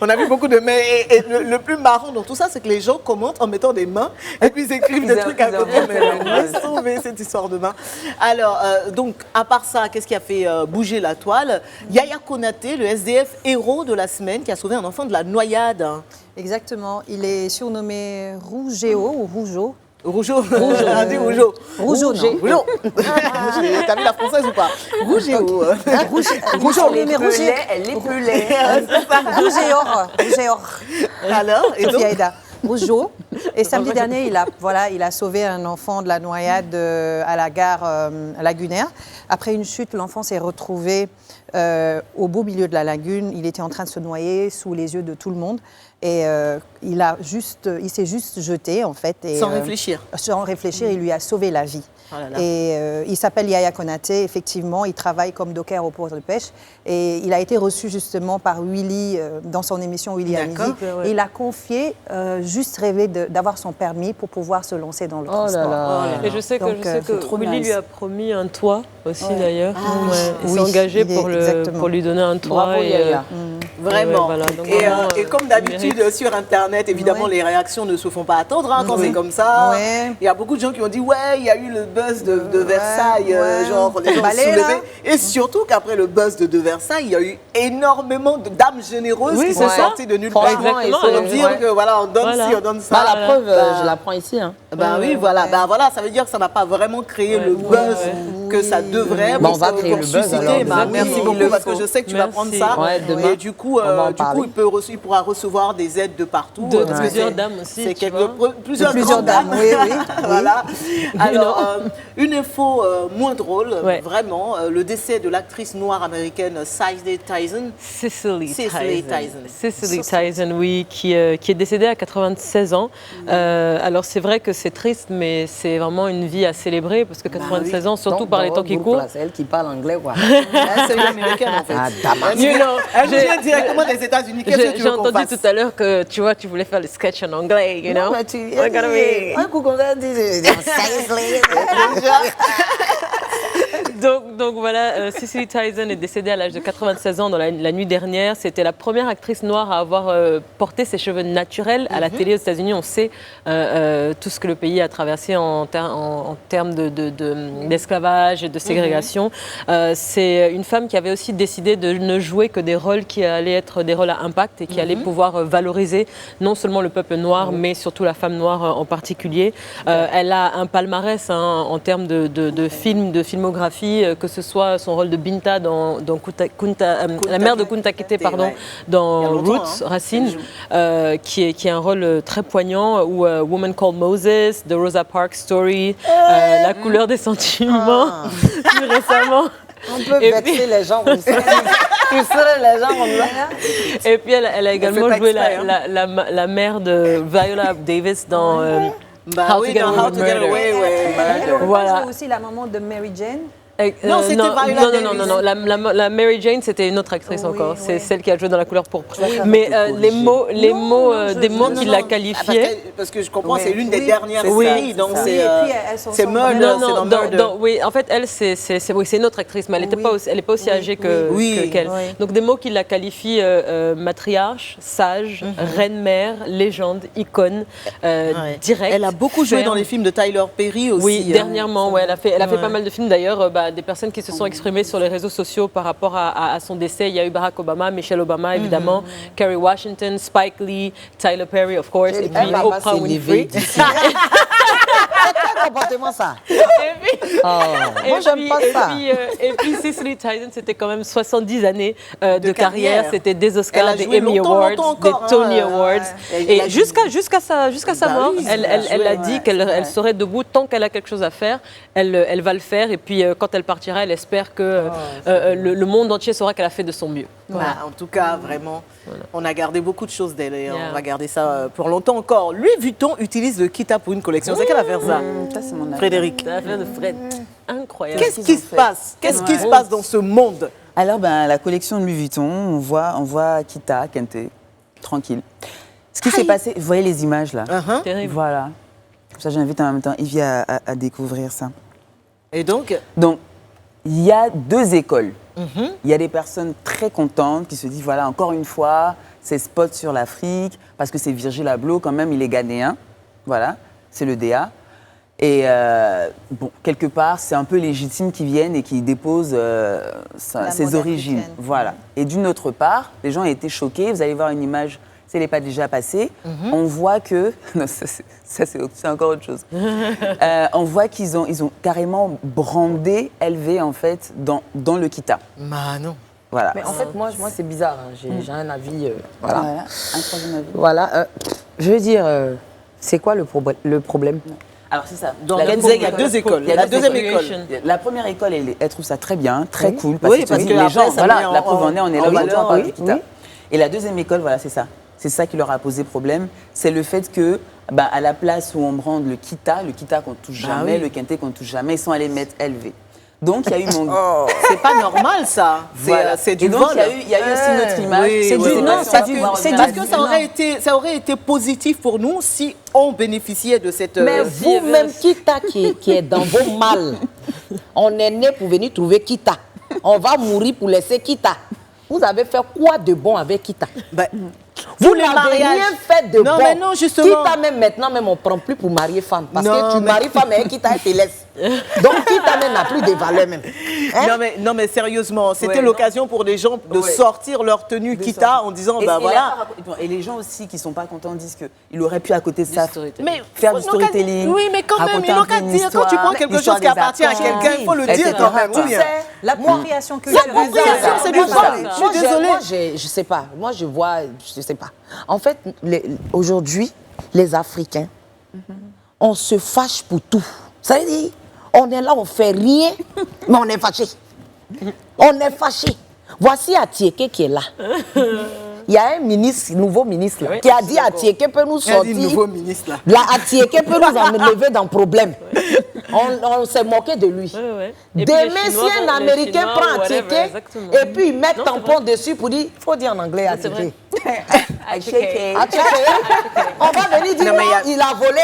On a vu beaucoup de mains. Et le plus marrant dans tout ça, c'est que les gens commentent en mettant des mains et puis ils écrivent des trucs à côté. Mais laisse tomber cette histoire de mains. Alors, donc, à part ça, qu'est-ce qui a fait bouger la toile? Yaya Konaté, le SDF héros de la semaine, qui a sauvé un enfant de la noyade. Exactement. Il est surnommé Rougeau ou Rougeau. Rougeau. On dit Rougeau. Rougeau, non. Rougeau. T'as vu la française ou pas? Rougeau. Rougeau. Mais Rougeau. Elle est pelée. Rougeau. Alors, et donc Rougeau. Et samedi dernier, il a sauvé un enfant de la noyade à la gare lagunaire. Après une chute, l'enfant s'est retrouvé au beau milieu de la lagune. Il était en train de se noyer sous les yeux de tout le monde. Et il s'est juste jeté, en fait. Et, sans réfléchir. Sans réfléchir, il lui a sauvé la vie. Oh là là. Et il s'appelle Yaya Konaté, effectivement, il travaille comme docker au port de pêche. Et il a été reçu justement par Willy dans son émission Willy à midi. Et il a confié juste rêver d'avoir son permis pour pouvoir se lancer dans le transport. Et je sais que Willy lui a promis un toit aussi d'ailleurs. Il s'est engagé pour lui donner un toit. Bravo, Yaya. Vraiment. Voilà. Donc, et comme d'habitude sur Internet, évidemment, les réactions ne se font pas attendre quand c'est comme ça. Il y a beaucoup de gens qui ont dit il y a eu le buzz de Versailles, genre les gens soulevés. Et surtout qu'après le buzz de Versailles, il y a eu énormément d'âmes généreuses qui sont sorties de nulle part. Pour dire que voilà, on donne ci, on donne ça. La preuve, je la prends ici. Oui, voilà. Ça veut dire que ça n'a pas vraiment créé le buzz que ça devrait. On va créer le buzz. Merci beaucoup parce que je sais que tu vas prendre ça. Et du coup, il pourra recevoir des aides de partout. Plusieurs dames aussi. Plusieurs dames. Voilà. Alors, une info moins drôle, vraiment, le décès de l'actrice noire américaine Cicely Tyson. Cicely Tyson, oui, qui est décédée à 96 ans. Alors, c'est vrai que c'est triste, mais c'est vraiment une vie à célébrer parce que 96 ans, surtout par les temps qui courent. C'est elle qui parle anglais, quoi. C'est une américaine, en fait. Elle vient directement des États-Unis. J'ai entendu tout à l'heure que tu voulais faire le sketch en anglais, you know. Non, mais un coup comme ça, donc voilà, Cicely Tyson est décédée à l'âge de 96 ans dans la nuit dernière. C'était la première actrice noire à avoir porté ses cheveux naturels à la télé aux États-Unis. On sait tout ce que le pays a traversé en termes d'esclavage et de ségrégation. C'est une femme qui avait aussi décidé de ne jouer que des rôles qui allaient être des rôles à impact et qui allaient pouvoir valoriser non seulement le peuple noir, mais surtout la femme noire en particulier. Elle a un palmarès en termes de films, de filmographie, que ce soit son rôle de Binta dans la mère de Kunta Kinte, dans Roots, Racine, qui est un rôle très poignant, ou Woman Called Moses, The Rosa Parks Story, La couleur des sentiments, plus récemment. On peut vexer les gens comme ça. Tu serais les gens comme ça. Et puis elle a également joué la mère de Viola Davis dans How to Get Away with Murder. Voilà. Elle a aussi la maman de Mary Jane. Non, c'était Viola Davis. Non. La Mary Jane, c'était une autre actrice encore. C'est celle qui a joué dans La couleur pourpre. Mais les mots qui la qualifiaient. Parce que je comprends, c'est l'une des dernières séries. Donc c'est Murder. Oui, en fait, elle, c'est une autre actrice, mais elle n'est pas aussi âgée qu'elle. Donc des mots qui la qualifient matriarche, sage, reine-mère, légende, icône, directe. Elle a beaucoup joué dans les films de Tyler Perry aussi. Oui, dernièrement, elle a fait pas mal de films d'ailleurs. Des personnes qui se sont exprimées sur les réseaux sociaux par rapport à son décès. Il y a eu Barack Obama, Michelle Obama, évidemment, Kerry Washington, Spike Lee, Tyler Perry, of course, et puis Oprah Winfrey. C'est quel comportement, ça? Et puis, Moi, j'aime pas ça. Et puis Cicely Tyson, c'était quand même 70 années de carrière. C'était des Oscars, des Emmy Awards, des Tony Awards. Et jusqu'à sa mort, elle a dit qu'elle serait debout tant qu'elle a quelque chose à faire. Elle va le faire. Et puis, quand elle partira, elle espère que le monde entier saura qu'elle a fait de son mieux. Voilà. En tout cas, vraiment, on a gardé beaucoup de choses d'elle et on va garder ça pour longtemps encore. Louis Vuitton utilise le Kita pour une collection. C'est quelle affaire ça, Frédéric? L'affaire de Fred. Incroyable. Qu'est-ce qui se passe? Qu'est-ce qui se passe dans ce monde? Alors, la collection de Louis Vuitton, on voit Kita, Kente, tranquille. Ce qui s'est passé, vous voyez les images là? Terrible. Voilà. Ça, j'invite en même temps Yvi à découvrir ça. Et donc, il y a deux écoles. Il y a des personnes très contentes qui se disent, voilà, encore une fois, c'est spot sur l'Afrique, parce que c'est Virgil Abloh, quand même, il est ghanéen. Voilà, c'est le DA. Et quelque part, c'est un peu légitime qu'ils viennent et qu'ils déposent ses origines. Voilà. Et d'une autre part, les gens ont été choqués. Vous allez voir une image, si elle n'est pas déjà passée. On voit que... Non, ça c'est encore autre chose. On voit qu'ils ont carrément brandé LV, en fait, dans le Kita. Non. Voilà. Mais en fait, moi c'est bizarre. Hein. J'ai un avis... Voilà. Un troisième avis. Voilà. Je veux dire, c'est quoi le problème? Alors c'est ça. Il y a deux écoles. La deuxième école. La première école, elle trouve ça très bien, très cool. Parce que les gens, voilà, la preuve en est, on est là valeur, par le Kita. Et la deuxième école, voilà, c'est ça. C'est ça qui leur a posé problème. C'est le fait que, à la place où on brande le Kita qu'on ne touche jamais, le Kente qu'on ne touche jamais, ils sont allés mettre LV. Donc, il y a eu mon... C'est pas normal, ça. Voilà. C'est du vol. Il y a eu aussi notre image. Parce que ça aurait été positif pour nous si on bénéficiait de cette... Mais vous-même, Kita qui est dans vos malles, on est né pour venir trouver Kita. On va mourir pour laisser Kita. Vous avez fait quoi de bon avec Kita? Vous n'avez rien fait de bon. Mais non, justement. Kita même maintenant, on ne prend plus pour marier femme. Parce que tu maries femme et Kita, elle te laisse. Donc Kita même n'a plus de valeur même. Hein? Non, mais sérieusement, c'était l'occasion pour les gens de sortir leur tenue Kita en disant, voilà. Et les gens aussi qui ne sont pas contents disent qu'il aurait pu à côté de ça faire du storytelling. Oui, mais quand même, il n'a qu'à dire, quand tu prends quelque chose qui appartient à quelqu'un, il faut le dire quand même. Tu sais, l'appropriation culturelle. L'appropriation, c'est du vol. Je suis désolée. Moi, je sais pas. Moi, je vois, je sais pas. En fait, aujourd'hui, les Africains, on se fâche pour tout. Ça veut dire, on est là, on fait rien, mais on est fâché. On est fâché. Voici Atieke qui est là. Il y a un ministre, nouveau ministre, là, qui a dit Atieke peut nous sortir. Nouveau ministre, là. La Atieke peut nous enlever dans le problème. On s'est moqué de lui. Demain, si un Américain prend Atieke et puis il met tampon dessus pour dire, il faut dire en anglais Atieke. On va venir dire il a volé.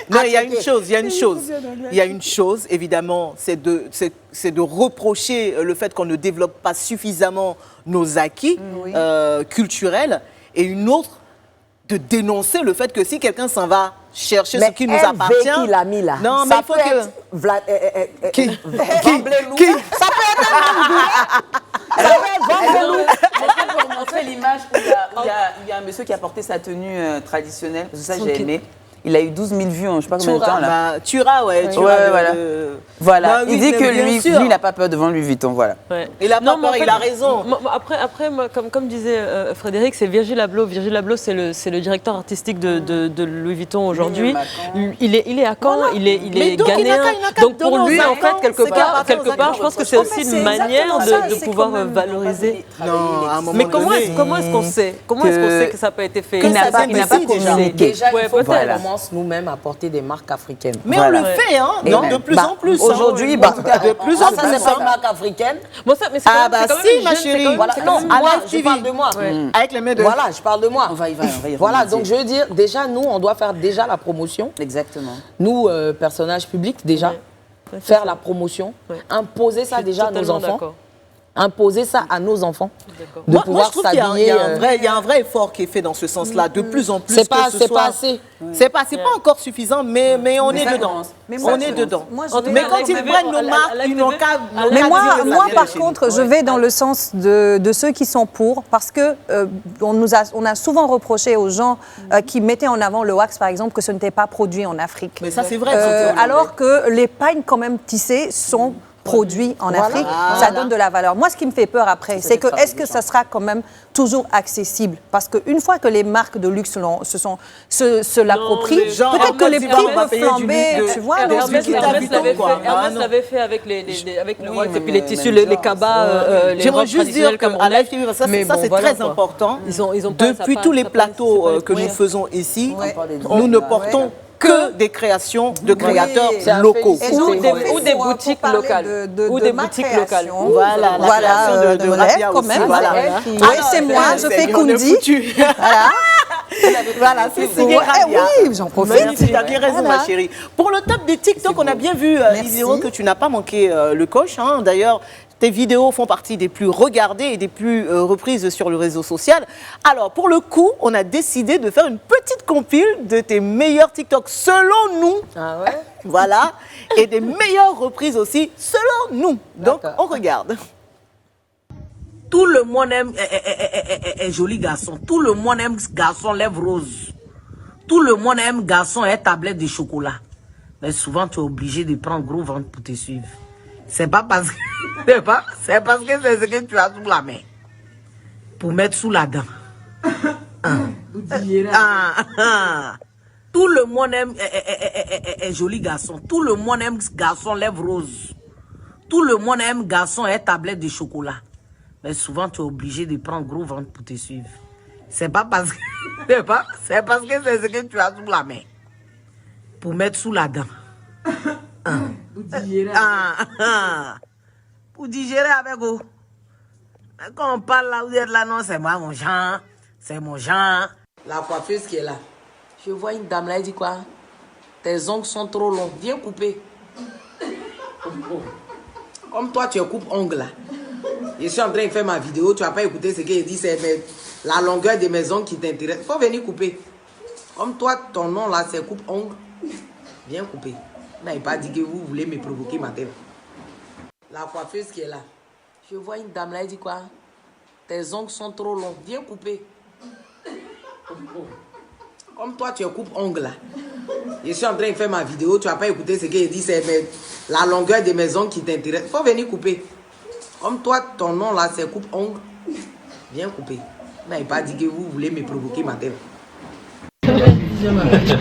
Non, il y a une chose, évidemment, c'est de reprocher le fait qu'on ne développe pas suffisamment nos acquis culturels, et une autre, de dénoncer le fait que si quelqu'un s'en va chercher ce qui nous appartient... Mais qu'il a mis là, non, ça mais il faut que... Qui Ça peut être ça peut pour montrer l'image où il y a un monsieur qui a porté sa tenue traditionnelle, parce que ça j'ai aimé. Il a eu 12 000 vues en je ne sais pas combien de temps là. Tura, voilà. Il dit que lui, il n'a pas peur devant Louis Vuitton, voilà. Il a pas peur, il a raison. Après moi, comme disait Frédéric, c'est Virgil Abloh. Virgil Abloh, c'est le directeur artistique de Louis Vuitton aujourd'hui. Il est à Caen, il est ghanéen. Donc pour lui, en fait, quelque part, je pense que c'est aussi une manière de pouvoir valoriser. Mais comment est-ce qu'on sait que ça n'a pas été fait? Il n'a pas communiqué. Déjà, il faut qu'on commence nous-mêmes à porter des marques africaines. Mais on le fait, hein, de plus en plus. Aujourd'hui, de plus en plus. Ça, c'est pas une marque africaine. Si, ma chérie. Moi, je parle de moi. Avec les mains de... Voilà, je parle de moi. On va y voilà, donc je veux dire, déjà, nous, on doit faire déjà la promotion. Exactement. Nous, personnages publics, déjà, faire la promotion, imposer ça déjà à nos enfants. imposer ça à nos enfants. De moi, pouvoir je trouve qu'il s'habiller. y a un vrai effort qui est fait dans ce sens-là, de plus en plus. C'est pas assez. C'est pas encore suffisant, mais on est dedans. On est dedans. Mais quand ils prennent nos marques, ils n'ont qu'à. Mais moi, par contre, je vais dans le sens de ceux qui sont pour, parce que on a souvent reproché aux gens qui mettaient en avant le wax, par exemple, que ce n'était pas produit en Afrique. Mais ça, c'est vrai. Alors que les pagnes quand même tissées sont produits en Afrique, ça donne de la valeur. Moi, ce qui me fait peur après, c'est que est-ce que ça sera quand même toujours accessible? Parce qu'une fois que les marques de luxe se l'approprient, peut-être que les prix peuvent flamber, tu vois. Hermès l'avait fait avec le wax et puis les tissus, les cabas, les J'aimerais juste dire qu'à Live TV, ça c'est très important. Depuis tous les plateaux que nous faisons ici, nous ne portons que des créations de créateurs locaux. Ou des boutiques locales. Ou des boutiques locales. Voilà, la création de Rabia quand même. aussi. Oui, c'est moi, je fais Kundi. Voilà, c'est signé Rabia. Oui, j'en profite. Tu as bien raison, ma chérie. Pour le top des TikTok, on a bien vu, Isidro, que tu n'as pas manqué le coche. D'ailleurs, tes vidéos font partie des plus regardées et des plus reprises sur le réseau social. Alors, pour le coup, on a décidé de faire une petite compile de tes meilleurs TikTok selon nous. Ah ouais? Voilà. Et des meilleures reprises aussi selon nous. Donc, on regarde. Tout le monde aime un joli garçon. Tout le monde aime garçon lèvres roses. Tout le monde aime garçon et tablette de chocolat. Mais souvent, tu es obligé de prendre gros ventre pour te suivre. C'est pas parce que c'est ce que tu as sous la main. Pour mettre sous la dent. Tout le monde aime un joli garçon. Tout le monde aime garçon lèvres roses. Tout le monde aime garçon et tablette de chocolat. Mais souvent, tu es obligé de prendre gros ventre pour te suivre. C'est pas parce que c'est ce que tu as sous la main. Pour mettre sous la dent. Pour digérer avec vous. Mais quand on parle là, vous êtes là, non, c'est moi, mon genre. C'est mon genre. La coiffeuse qui est là. Je vois une dame là, elle dit quoi? Tes ongles sont trop longs. Viens couper. Comme toi, tu coupes ongles là. Je suis en train de faire ma vidéo, tu n'as pas écouté ce qu'elle dit, c'est la longueur de mes ongles qui t'intéresse. Il faut venir couper. Comme toi, ton nom là, c'est coupe ongles. Viens couper. Vous n'avez pas dit que vous voulez me provoquer matin. La coiffeuse qui est là. Je vois une dame là, elle dit quoi? Tes ongles sont trop longs. Viens couper. Comme toi, tu coupes ongles là. Je suis en train de faire ma vidéo, tu n'as pas écouté ce qu'elle dit, c'est la longueur de mes ongles qui t'intéresse. Il faut venir couper. Comme toi, ton nom là, c'est coupe ongles. Viens couper. Vous n'avez pas dit que vous voulez me provoquer matin.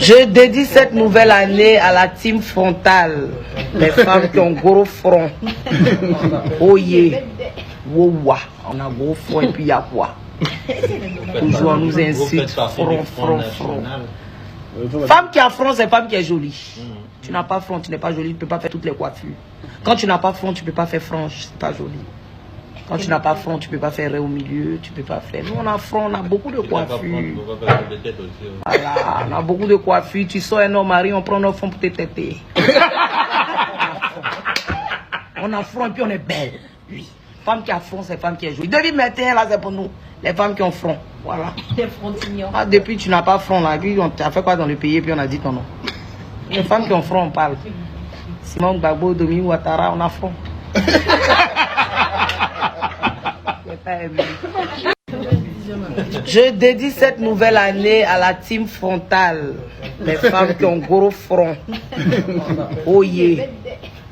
Je dédie cette nouvelle année à la team frontale. Les femmes qui ont gros front. Oh yeah. Wowa. On a gros front et puis il y a quoi? Toujours on nous insulte. Front. Femme qui a front, c'est femme qui est jolie. Tu n'as pas front, tu n'es pas jolie, tu ne peux pas faire toutes les coiffures. Quand tu n'as pas front, tu ne peux pas faire franche, c'est pas joli. Quand tu n'as pas front, tu ne peux pas faire au milieu, tu ne peux pas faire. Nous, on a front, on a beaucoup de coiffures. Voilà, on a beaucoup de coiffures. Tu sors un homme mari, on prend nos fronts pour te têter. On a front et puis on est belle. Oui. Femme qui a front, c'est femme qui est jolie. Depuis maintenant, là, c'est pour nous. Les femmes qui ont front. Voilà. Ah, depuis tu n'as pas front, là, on t'a fait quoi dans le pays et puis on a dit ton nom. Les femmes qui ont front, on parle. Simon Gbagbo, Domi Ouattara, on a front. Je dédie cette nouvelle année à la team frontale. Les femmes qui ont gros front. Oh yeah.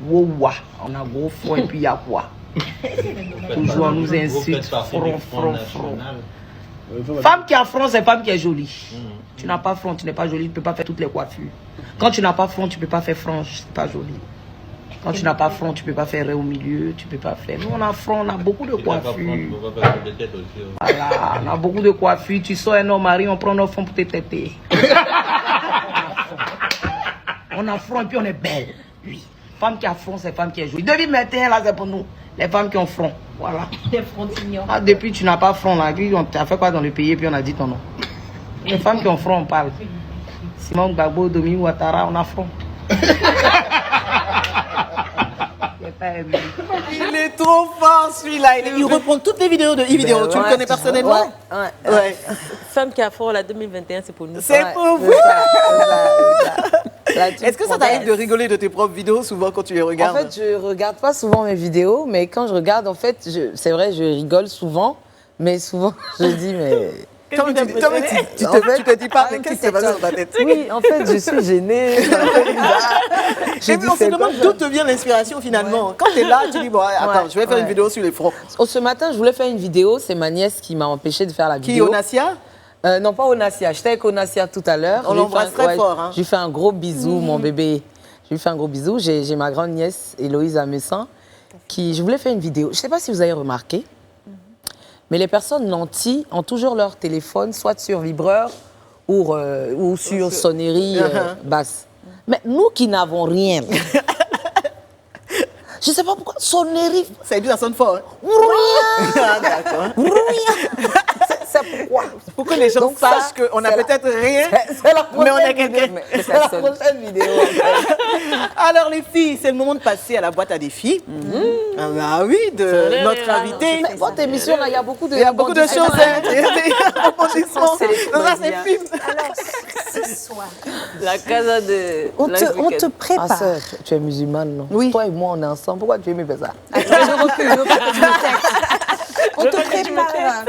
Wowa. On a gros front et puis il y a quoi? Toujours on nous insulte. Front. Femme qui a front, c'est femme qui est jolie. Tu n'as pas front, tu n'es pas jolie, tu ne peux pas faire toutes les coiffures. Quand tu n'as pas front, tu ne peux pas faire franche, c'est pas joli. Quand tu n'as pas front, tu ne peux pas faire au milieu, tu ne peux pas faire. Nous, on a front, on a beaucoup de coiffures. Voilà, on a beaucoup de coiffures. Tu sors un homme mari, on prend nos fonds pour te têter. On a front et puis on est belle. Oui. Femme qui a front, c'est femme qui est jolie. Depuis maintenant, là, c'est pour nous. Les femmes qui ont front. Voilà. Ah, depuis tu n'as pas front, là, on t'a fait quoi dans le pays et puis on a dit ton nom. Les femmes qui ont front, on parle. Simon Gbagbo, Domi Ouattara, on a front. n'ai pas aimé. Il est trop fort celui-là. Il reprend toutes les vidéos de e-vidéo. Tu le connais personnellement? Ouais. Femme qui a fort la 2021, c'est pour nous. C'est pour vous. Est-ce que ça t'arrive de rigoler de tes propres vidéos souvent quand tu les regardes? En fait, je regarde pas souvent mes vidéos, mais quand je regarde, en fait, c'est vrai, je rigole souvent, mais souvent, je dis, mais... Tu te dis pas, mais qu'est-ce qui s'est passé dans ta tête? Oui, en fait, je suis gênée. Et puis on se demande d'où te vient l'inspiration finalement. Quand tu es là, tu dis, bon, attends, je vais faire une vidéo sur les fronts. Ce matin, je voulais faire une vidéo, c'est ma nièce qui m'a empêché de faire la vidéo. Qui, Onassia? Non, pas Onassia, j'étais avec Onassia tout à l'heure. On l'embrasse très fort. Hein. Je lui fais un gros bisou, mon bébé. Je lui fais un gros bisou. J'ai ma grande nièce, Héloïse Amessan, qui... Je voulais faire une vidéo. Je ne sais pas si vous avez remarqué, mais les personnes nanties ont toujours leur téléphone, soit sur vibreur ou sur sonnerie basse. Mais nous qui n'avons rien, je ne sais pas pourquoi, sonnerie... Ça a dit, ça sonne fort. Rien. D'accord. C'est pourquoi. Pour que les gens sachent qu'on a peut-être rien, mais on a quelqu'un. C'est la prochaine vidéo. Alors les filles, c'est le moment de passer à la boîte à défis. Ah bah oui, de notre invité. Votre émission, là, il y a beaucoup de choses. Hein. Il y a des rebondissements. Ça, c'est film. Alors, ce soir, la casa de... On te prépare. Ah, sœur, tu es musulmane, non? Oui. Toi et moi, on est ensemble. Pourquoi tu aimes ça? Je recule. On te prépare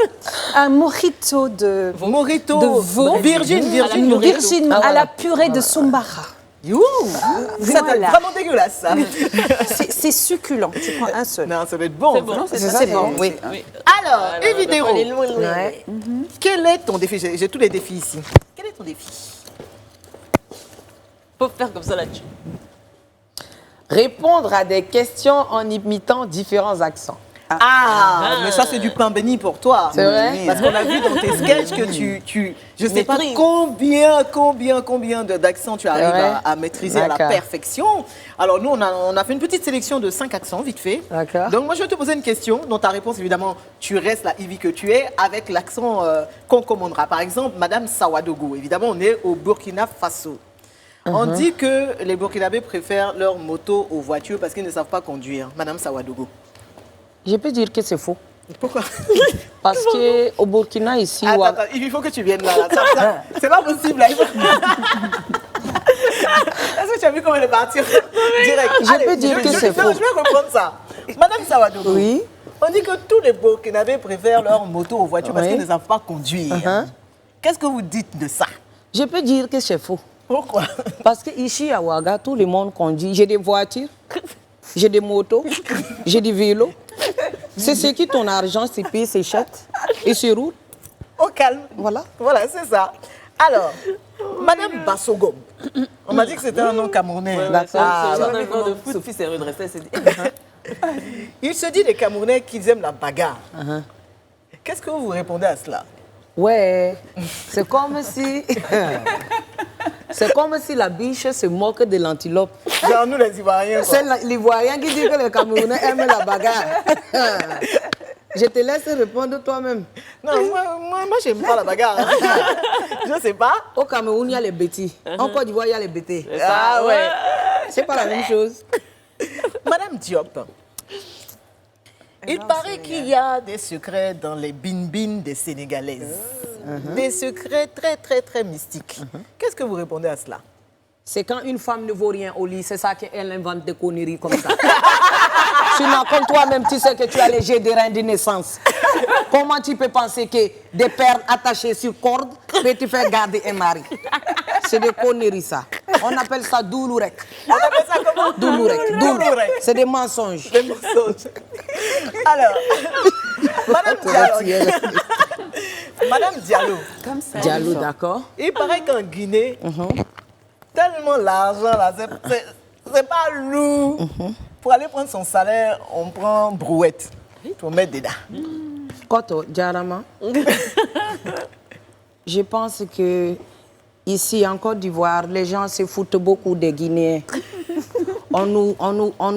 un mojito de veau. Virgin à la purée de Sombara. Ça doit être vraiment dégueulasse, ça. C'est succulent. Tu prends un seul. Non, ça doit être bon. C'est bon. Oui. Alors, Evidero, quel est ton défi? J'ai tous les défis ici. Quel est ton défi? Faut faire comme ça là-dessus. Répondre à des questions en imitant différents accents. Mais ça, c'est du pain béni pour toi. C'est vrai? Parce qu'on a vu dans tes sketchs que je ne sais pas combien d'accents tu arrives à maîtriser à la perfection. Alors, nous, on a fait une petite sélection de 5 accents, vite fait. D'accord. Donc, moi, je vais te poser une question dont ta réponse, évidemment, tu restes la Ivy que tu es, avec l'accent qu'on commandera. Par exemple, Madame Sawadogo. Évidemment, on est au Burkina Faso. On dit que les Burkinabés préfèrent leur moto aux voitures parce qu'ils ne savent pas conduire. Madame Sawadogo. Je peux dire que c'est faux. Pourquoi? Parce qu'au Burkina, ici... Attends, il faut que tu viennes là. C'est pas possible. Là. Est-ce que tu as vu comment elle est partie direct? Je peux dire que c'est faux. Je vais reprendre ça. Madame Sawadogo, oui? On dit que tous les Burkinabés préfèrent leur moto aux voitures parce qu'ils ne savent pas conduire. Qu'est-ce que vous dites de ça? Je peux dire que c'est faux. Pourquoi? Parce qu'ici à Ouaga, tout le monde conduit. J'ai des voitures, j'ai des motos, j'ai des vélos. C'est ce qui ton argent, c'est payé, c'est chèque et c'est roule. Au calme. Voilà. Voilà, c'est ça. Alors, Madame Bassogom, on m'a dit que c'était un nom camerounais. Sophie s'est redressée, elle s'est dit... Il se dit les Camerounais qu'ils aiment la bagarre. Qu'est-ce que vous répondez à cela? Ouais, c'est comme si... C'est comme si la biche se moque de l'antilope. Genre nous les Ivoiriens. C'est l'Ivoirien qui dit que les Camerounais aiment la bagarre. Je te laisse répondre toi-même. Non, moi j'aime pas la bagarre. Je sais pas. Au Cameroun, il y a les bêtis. En Côte d'Ivoire, il y a les bêtés. Ah ouais. C'est pas la même chose. Madame Diop, il paraît qu'il y a des secrets dans les bin-bin des Sénégalaises. Des secrets très, très, très mystiques. Qu'est-ce que vous répondez à cela? C'est quand une femme ne vaut rien au lit, c'est ça qu'elle invente des conneries comme ça. Sinon, comme toi-même, tu sais que tu as les jets de reins de naissance. Comment tu peux penser que des perles attachées sur corde peuvent te faire garder un mari? C'est des conneries, ça. On appelle ça doulourek. On appelle ça comment? Doulourek. C'est des mensonges. Des mensonges. Alors, Madame Diallo. Madame Diallo. Comme ça. Diallo, d'accord. Il paraît qu'en Guinée, tellement l'argent, là, c'est pas lourd. Pour aller prendre son salaire, on prend brouette pour mettre dedans. Koto, Djarama. Je pense que ici, en Côte d'Ivoire, les gens se foutent beaucoup des Guinéens. On nous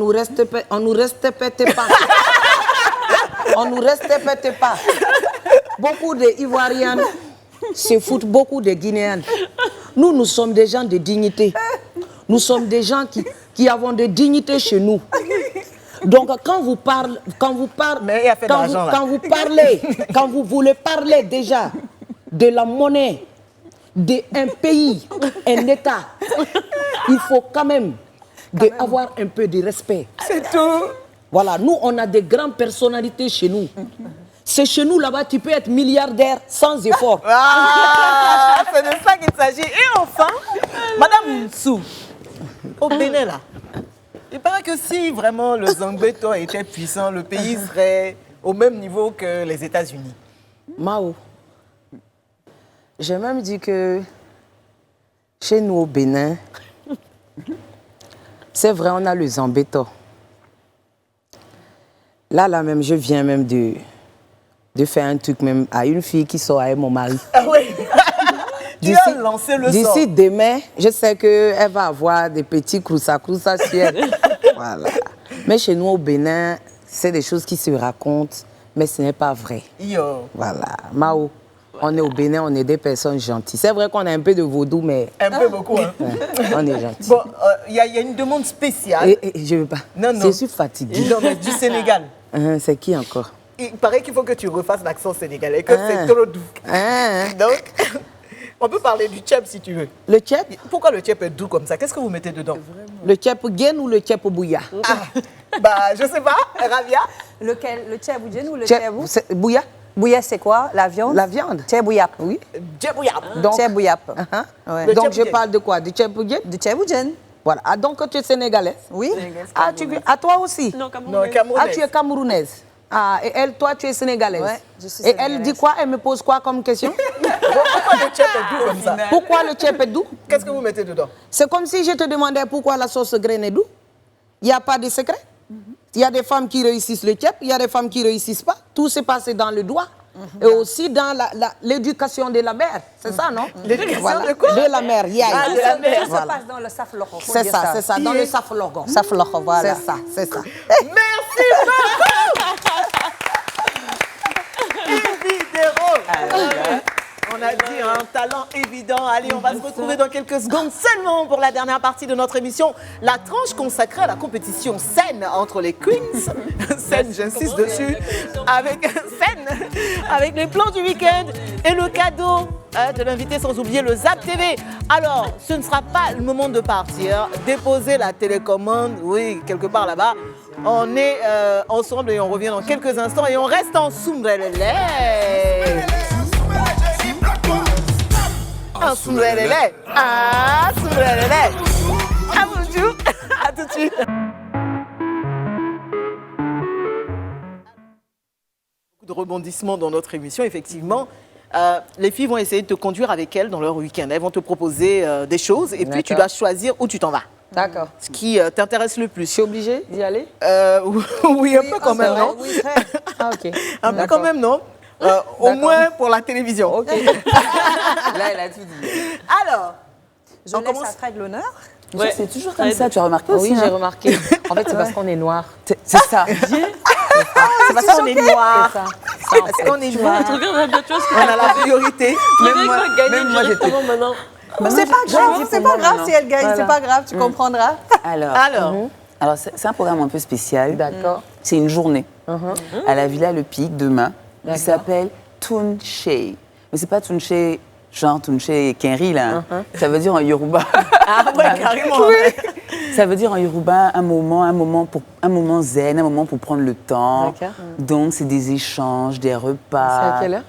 respecte pas. On nous respecte pas. Beaucoup d'Ivoiriens se foutent beaucoup des Guinéens. Nous sommes des gens de dignité. Nous sommes des gens qui avons de dignité chez nous. Donc quand vous voulez parler déjà de la monnaie d'un pays, un État, il faut quand même avoir un peu de respect. C'est tout. Voilà, nous on a des grandes personnalités chez nous. C'est chez nous là-bas, tu peux être milliardaire sans effort. Ah, c'est de ça qu'il s'agit. Et enfin, Madame Nsou, au Bénin là, il paraît que si vraiment le Zangbeto était puissant, le pays serait au même niveau que les États-Unis. Mao, j'ai même dit que chez nous au Bénin, c'est vrai, on a le Zambéto. Là même, je viens même de faire un truc même à une fille qui sort avec mon mari. Ah oui. Tu as lancé le sort. D'ici demain, je sais qu'elle va avoir des petits croussa sur elle. Voilà. Mais chez nous au Bénin, c'est des choses qui se racontent, mais ce n'est pas vrai. Yo. Voilà. Mao, on est au Bénin, on est des personnes gentilles. C'est vrai qu'on a un peu de vaudou, mais... Un peu beaucoup, hein. Ouais, on est gentils. Bon, il y a une demande spéciale. Je ne veux pas. Non. Je suis fatiguée. Non, mais du Sénégal. C'est qui encore? Il paraît qu'il faut que tu refasses l'accent sénégalais, que c'est trop doux. Donc, on peut parler du tchèp si tu veux. Le tchèp? Pourquoi le tchèp est doux comme ça? Qu'est-ce que vous mettez dedans? Le tchèp gaine ou le tchèp bouilla? Je sais pas, Ravia. Lequel? Le tchèp ou le tchèp? Bouilla? Bouilla, c'est quoi? La viande? La viande. Tchèp bouillap. Oui. Tchèp bouillap. Donc, tchèp bouillap. Ouais. Donc, je parle de quoi? Du tchèp bouillap? Du tchèp bouillap. Voilà. Ah, donc tu es sénégalaise? Oui. Ah, toi aussi? Non, camerounaise. Ah, tu es camerounaise. Ah, et elle, toi, tu es sénégalaise. Ouais, je suis sénégalaise. Et elle dit quoi? Elle me pose quoi comme question? Pourquoi le tchèp est doux comme ça? Pourquoi le tchèp est doux? Qu'est-ce que vous mettez dedans? C'est comme si je te demandais pourquoi la sauce graine est doux. Il n'y a pas de secret. Il y a des femmes qui réussissent le tchèp, il y a des femmes qui ne réussissent pas. Tout se passe dans le doigt. Et aussi dans l'éducation de la mère. C'est ça, non? L'éducation de quoi? De la mère. Tout se passe dans le safloko. C'est ça, dans le safloko. Safloko, voilà. C'est ça. Merci beaucoup! On a dit un talent évident. Allez, on va se retrouver dans quelques secondes seulement pour la dernière partie de notre émission. La tranche consacrée à la compétition scène entre les queens. Scène, j'insiste dessus. Avec les plans du week-end et le cadeau de l'invité, sans oublier le Zap TV. Alors, ce ne sera pas le moment de partir. Déposer la télécommande, oui, quelque part là-bas. On est ensemble et on revient dans quelques instants et on reste en Soumbrelele. En Soumbrelele. Ah, Soumbrelele. À bonjour. À tout de suite. Beaucoup de rebondissements dans notre émission, effectivement. Les filles vont essayer de te conduire avec elles dans leur week-end. Elles vont te proposer des choses et puis tu dois choisir où tu t'en vas. D'accord. Ce qui t'intéresse le plus. Je suis obligée d'y aller? Oui, un peu quand même, non? Oui, très. Ah, ok. Un peu quand même, non? Au moins pour la télévision. Ok. Là, elle a tout dit. Alors, Je laisse à Fred l'honneur. Ouais. C'est toujours comme ça, tu as remarqué aussi? Oui, j'ai remarqué. En fait, c'est parce qu'on est noir. C'est ça. c'est parce qu'on est noir. Parce qu'on est noir. On a la priorité. Même moi, j'étais... maintenant. C'est pas grave, c'est pas grave si elle gagne, c'est pas grave, tu comprendras. Alors c'est un programme un peu spécial. D'accord. C'est une journée à la Villa Le Pic demain qui s'appelle Tunche. Mais c'est pas Tunche genre Tunche Kenri là. Ça veut dire en Yoruba. Ah ouais, carrément. Ça veut dire en Yoruba un moment zen, un moment pour prendre le temps. Donc c'est des échanges, des repas. C'est à quelle heure?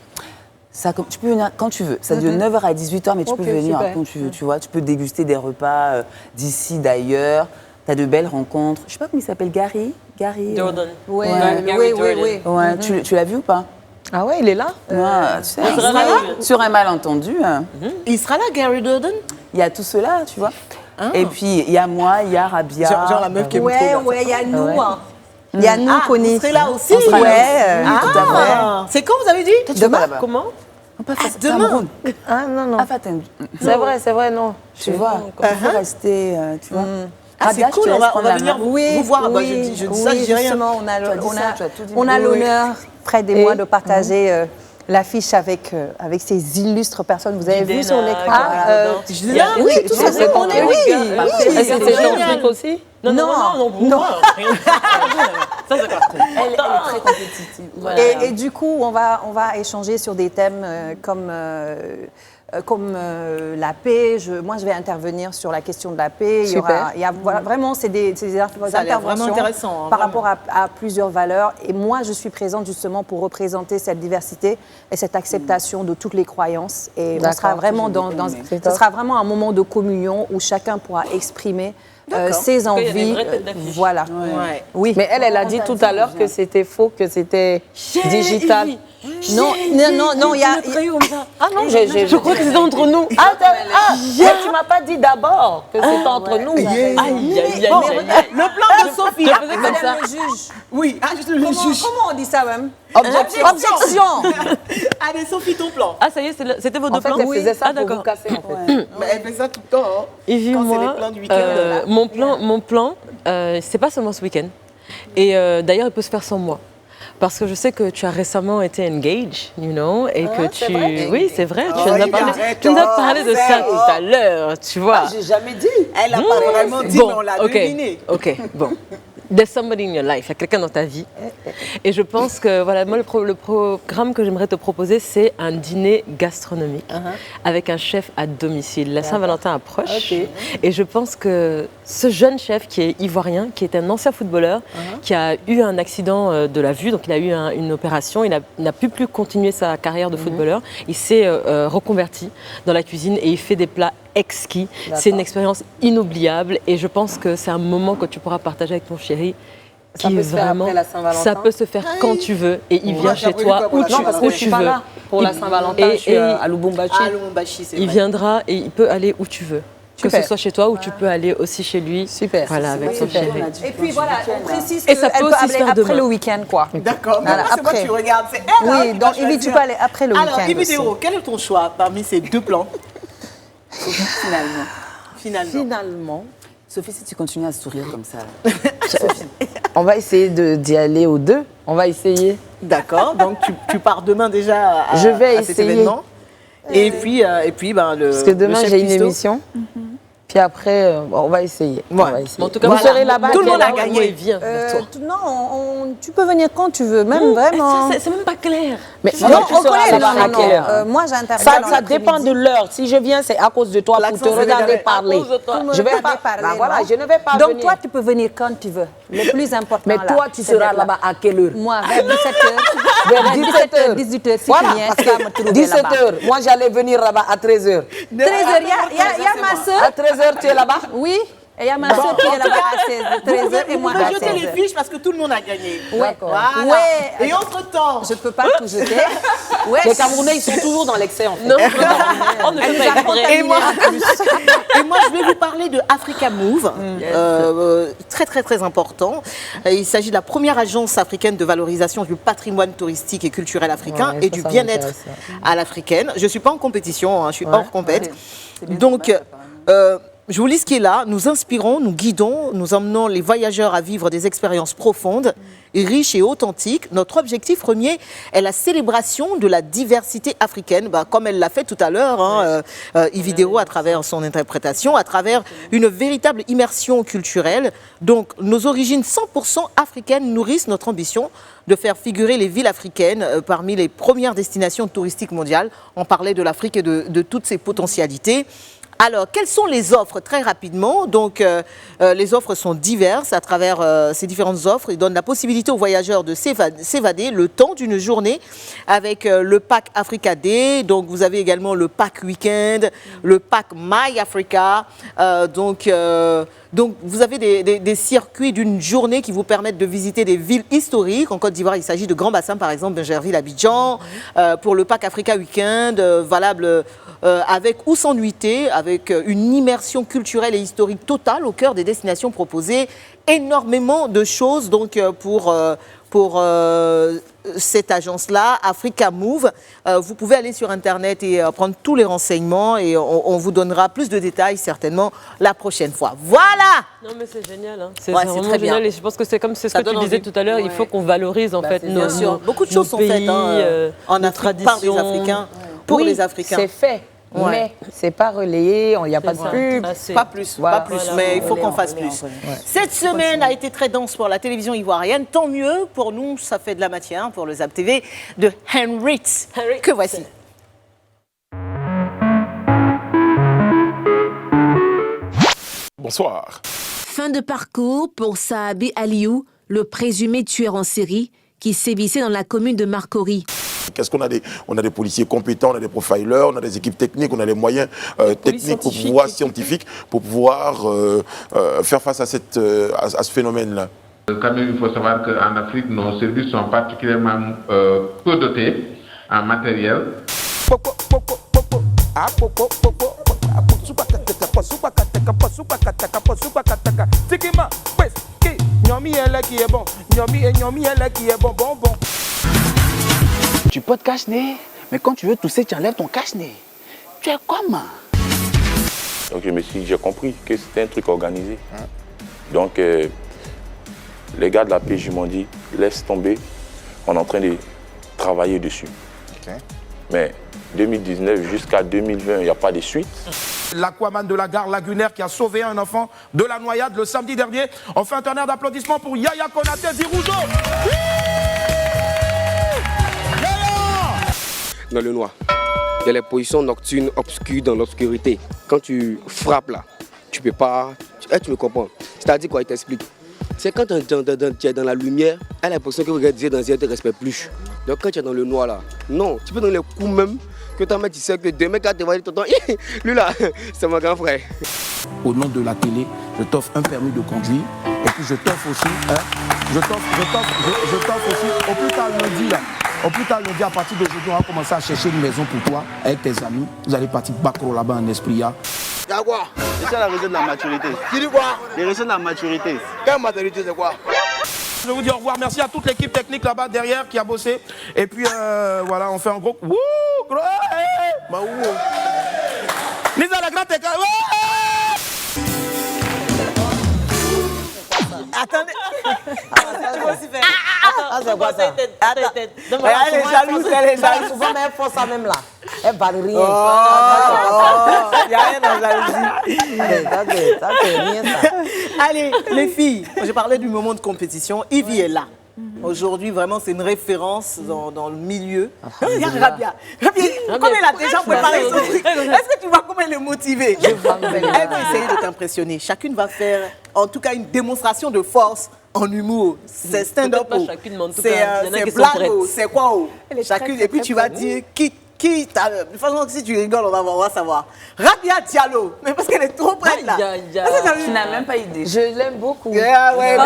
Ça, tu peux venir quand tu veux. Ça dure 9h à 18h, mais tu peux venir quand tu veux. Tu vois, tu peux déguster des repas d'ici, d'ailleurs. Tu as de belles rencontres. Je sais pas comment il s'appelle, Gary Jordan. Oui. Ouais, tu l'as vu ou pas? Ah ouais, il est là? Tu sais, il sera là. Sur un malentendu. Il sera là, Gary Jordan? Il y a tout cela, tu vois. Et puis, il y a moi, il y a Rabia. Genre la meuf qui est trop bien. Ouais, il y a nous. Il y a nous, Connie. Vous serez là aussi? Ouais. Tout à fait. C'est quand vous avez dit? Demain. Comment? Demain. Ah non, non. C'est vrai, non. Tu vois, il faut rester, tu vois. C'est cool, on va venir vous voir. Oui, je dis ça, je dis rien. Justement, on a l'honneur, Fred et moi, de partager l'affiche avec ces illustres personnes. Vous avez vu sur l'écran oui, tout ça, c'est qu'on est. Oui. C'était Jean-Philippe aussi? Non. Elle est très compétitive. Voilà. Et du coup, on va échanger sur des thèmes comme la paix. Moi, je vais intervenir sur la question de la paix. Vraiment, c'est des interventions vraiment intéressant, par rapport à plusieurs valeurs. Et moi, je suis présente justement pour représenter cette diversité et cette acceptation de toutes les croyances. Et on sera vraiment ce sera vraiment un moment de communion où chacun pourra exprimer ses envies. Voilà. Ouais. Oui. Mais elle a dit tout à l'heure que c'était faux, que c'était digital. Non, il y a... Ah non, je crois que c'est entre nous. Tu m'as pas dit d'abord que c'est entre nous. Le plan de Sophie. Madame le juge. Oui, le juge. Comment on dit ça même? Objection. Allez, Sophie, ton plan. Ah, ça y est, c'était vos deux plans? Elle faisait ça pour vous casser, en fait. Mais elle fait ça tout le temps. Evie, moi, mon plan, c'est pas seulement ce week-end. Et d'ailleurs, il peut se faire sans moi. Parce que je sais que tu as récemment été engaged, et que tu... Oui, c'est vrai, tu nous as parlé de ça tout à l'heure, tu vois. J'ai jamais dit. Elle n'a pas vraiment dit, mais on l'a deviné. Ok, bon. There's somebody in your life, il y a quelqu'un dans ta vie. Et je pense que, voilà, moi, le programme que j'aimerais te proposer, c'est un dîner gastronomique avec un chef à domicile. La Saint-Valentin approche. Et je pense que ce jeune chef qui est ivoirien, qui est un ancien footballeur, qui a eu un accident de la vue, donc il a eu une opération, il n'a plus continuer sa carrière de footballeur. Il s'est reconverti dans la cuisine et il fait des plats exquis. C'est une expérience inoubliable et je pense que c'est un moment que tu pourras partager avec ton chéri. Ça peut se faire après la Saint-Valentin. Ça peut se faire quand tu veux et il vient chez toi où tu veux. Je suis pas là pour la Saint-Valentin, je suis à Lubumbashi. Il viendra et il peut aller où tu veux. Que ce soit chez toi ou tu peux aller aussi chez lui. Super. Voilà, avec son chéri. Et puis voilà, on précise et ça peut aussi se faire après le week-end, quoi. D'accord. Voilà, c'est moi tu regardes. C'est elle. Oui, donc Evie, tu peux aller après le week-end. Alors, Evie Dérault, quel est ton choix parmi ces deux plans? Finalement, Sophie, si tu continues à sourire comme ça. On va essayer d'y aller aux deux. On va essayer. D'accord. Donc tu pars demain déjà à cet événement. Et puis parce que demain j'ai une émission. Puis après, on va essayer. En tout cas, vous serez là-bas. Tout le monde a gagné. Non, tu peux venir quand tu veux, même vraiment. C'est même pas clair. Mais non, on connaît. Moi, j'interviens. Ça dépend de l'heure. Si je viens, c'est à cause de toi pour te regarder parler. Je vais pas parler. Voilà, je ne vais pas venir. Donc toi, tu peux venir quand tu veux. Le plus important. Mais toi, tu seras là-bas à quelle heure? Moi, vers 17h. Vers 17h, 18h, si tu viens, tu vas me trouver là-bas. 17h. Moi, j'allais venir là-bas à 13h. 13h, il y a ma soeur. À 13h, tu es là-bas? Oui. Et il y a ma soeur qui est là-bas à 13h et moi à 16h. Vous pouvez jeter les fiches parce que tout le monde a gagné. D'accord. Et entre-temps, je ne peux pas tout jeter. Les Camerounais, ils sont toujours dans l'excès, en fait. Non, on ne peut pas être vrai. Et moi, je vais vous parler de Africa Move, très très très important. Il s'agit de la première agence africaine de valorisation du patrimoine touristique et culturel africain et du bien-être à l'africaine. Je ne suis pas en compétition, je suis hors compète. Donc, je vous lis ce qui est là. Nous inspirons, nous guidons, nous emmenons les voyageurs à vivre des expériences profondes, riches et authentiques. Notre objectif premier est la célébration de la diversité africaine, comme elle l'a fait tout à l'heure, Evie Dérault, à travers son interprétation, à travers une véritable immersion culturelle. Donc, nos origines 100% africaines nourrissent notre ambition de faire figurer les villes africaines parmi les premières destinations touristiques mondiales. On parlait de l'Afrique et de toutes ses potentialités. Alors, quelles sont les offres? Très rapidement, donc les offres sont diverses à travers ces différentes offres. Ils donnent la possibilité aux voyageurs de s'évader le temps d'une journée avec le pack Africa Day. Donc, vous avez également le pack Weekend, le pack My Africa. Donc, vous avez des circuits d'une journée qui vous permettent de visiter des villes historiques. En Côte d'Ivoire, il s'agit de Grand Bassin, par exemple, Bingerville, Abidjan. Pour le pack Africa Weekend, valable avec ou sans nuitée, avec une immersion culturelle et historique totale au cœur des destinations proposées. Énormément de choses donc, pour pour cette agence-là, Africa Move. Vous pouvez aller sur Internet et prendre tous les renseignements et on vous donnera plus de détails certainement la prochaine fois. Voilà! Non mais c'est génial, hein. C'est ouais, vraiment très génial bien. et je pense que c'est comme c'est ce que tu disais tout à l'heure, il faut qu'on valorise en fait nos beaucoup de choses sont faites en Afrique par des Africains pour les Africains. C'est fait. Ouais. Mais c'est pas relayé, il n'y a pas de pub. Pas plus, Voilà. pas plus, mais il faut qu'on fasse plus. Ouais. Cette semaine a été très dense pour la télévision ivoirienne. Tant mieux, pour nous, ça fait de la matière pour le Zap TV de Henritz, que voici. Bonsoir. Fin de parcours pour Sahabi Aliou, le présumé tueur en série qui sévissait dans la commune de Marcory. Qu'est-ce qu'on a on a des policiers compétents, on a des profilers, on a des équipes techniques, on a les moyens techniques scientifiques pour pouvoir faire face à ce phénomène-là. Quand même, il faut savoir qu'en Afrique, nos services sont particulièrement peu dotés en matériel. Tu portes cache-nez, mais quand tu veux tousser, tu enlèves ton cache-nez. Tu es comment? Donc je me suis dit, j'ai compris que c'était un truc organisé. Donc les gars de la PJ m'ont dit, laisse tomber, on est en train de travailler dessus. Mais 2019 jusqu'à 2020, il n'y a pas de suite. L'aquaman de la gare lagunaire qui a sauvé un enfant de la noyade le samedi dernier. On fait un tonnerre d'applaudissements pour Yaya Konaté Zirouzo. Dans le noir, il y a les positions nocturnes obscures dans l'obscurité. Quand tu frappes là, tu peux pas... Tu me comprends. C'est-à-dire quoi, il t'explique. C'est quand tu es dans la lumière, elle a l'impression que vous regardez dans les yeux, elle ne te respecte plus. Donc quand tu es dans le noir là, non, tu peux donner les coups même que ta mère, tu sais que demain quand tu vas dire, lui là, c'est mon grand frère. Au nom de la télé, je t'offre un permis de conduire et puis je t'offre aussi, je t'offre aussi, au plus tard lundi là, à partir d'aujourd'hui, on va commencer à chercher une maison pour toi avec tes amis. Vous allez partir Bacro là-bas en esprit. C'est quoi? C'est ça la raison de la maturité. Tu dis quoi? Les raisons de la maturité. Quelle maturité, c'est quoi? Je vous dis au revoir. Merci à toute l'équipe technique là-bas derrière qui a bossé. Et puis voilà, on fait un gros. Wouh! Gros! Bah où? Lisa la grande écart. Attendez. Tu vas aussi faire. C'est quoi ça? Elle est jalouse, elle est jalouse. Souvent, mais elle fait ça même là. Elle va rire. Il n'y a rien dans la jalousie. Ça fait rien ça. Allez, les filles, je parlais du moment de compétition. Ivy est là. Aujourd'hui, vraiment, c'est une référence dans le milieu. Regarde Rabia. Rabia, comme elle a déjà préparé son truc, est-ce que tu vas comment le motiver? Elle va essayer de t'impressionner. Chacune va faire, en tout cas, une démonstration de force en humour. C'est stand-up. C'est blague. C'est quoi? Chacune. Et puis, tu vas dire qui de toute façon, si tu rigoles, on va savoir. Rabia Diallo, mais parce qu'elle est trop prête là. Tu n'as même pas idée. Je l'aime beaucoup. Yeah, ouais,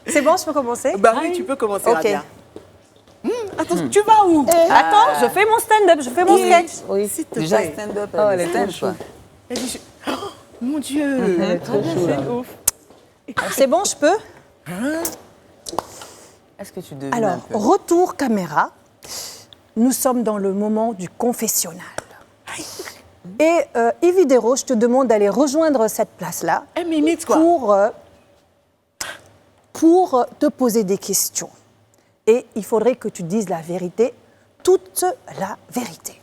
c'est bon, je peux commencer? Bah oui, tu peux commencer, Rabia. Attends, tu vas où? Attends, je fais mon stand-up, je fais mon sketch. Oui, déjà stand-up. Oh, elle est trop chou. Oh, mon Dieu. Elle est trop chou. C'est ouf. C'est bon, je peux? Est-ce que tu devines Alors, un peu? retour caméra. Nous sommes dans le moment du confessionnal. Et Ivy Dero, je te demande d'aller rejoindre cette place-là pour te poser des questions. Et il faudrait que tu dises la vérité, toute la vérité.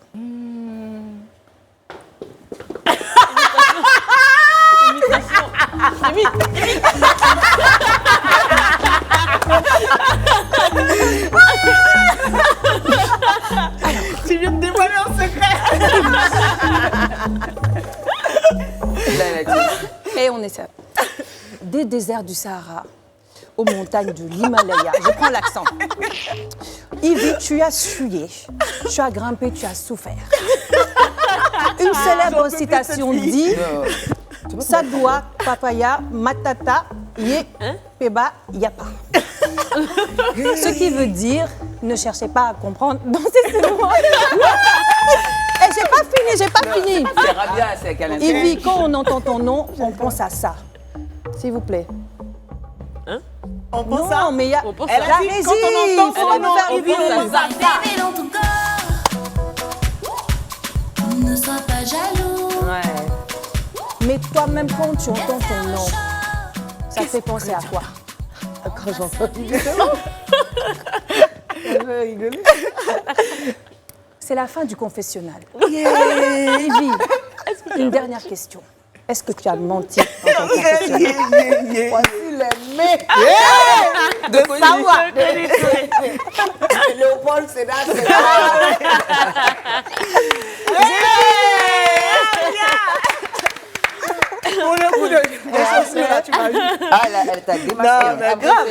Tu viens de dévoiler un secret. Et on essaie. Des déserts du Sahara aux montagnes de l'Himalaya. Je prends l'accent. Ivy, tu as sué, tu as grimpé, tu as souffert. Une célèbre citation dit Sadoua, papaya, matata, ye, peba, yapa. Ce qui veut dire ne cherchez pas à comprendre dans ces mots. Et j'ai pas fini. C'est Rabia, c'est qu'elle intéresse. Ivy, quand on entend ton nom, on pense à ça. S'il vous plaît. On pense non, ça. mais il y a Elle a la dit, régie. quand on entend son nom, on Ivy, on pense à ça. Bébé dans ton corps, ne sois pas jaloux. Ouais. Mais toi-même, quand tu entends ton nom, ça te fait penser à quoi? Quand j'entends rigoler. C'est la fin du confessionnal. Ivy, une dernière question. Est-ce que tu as menti dans ton confessionnal? Voici les mets de savoir. Léopold Sédar, c'est Pour le coup de chaussures, là, tu m'as vu. Ah, elle t'a démasqué. Non, mais grave.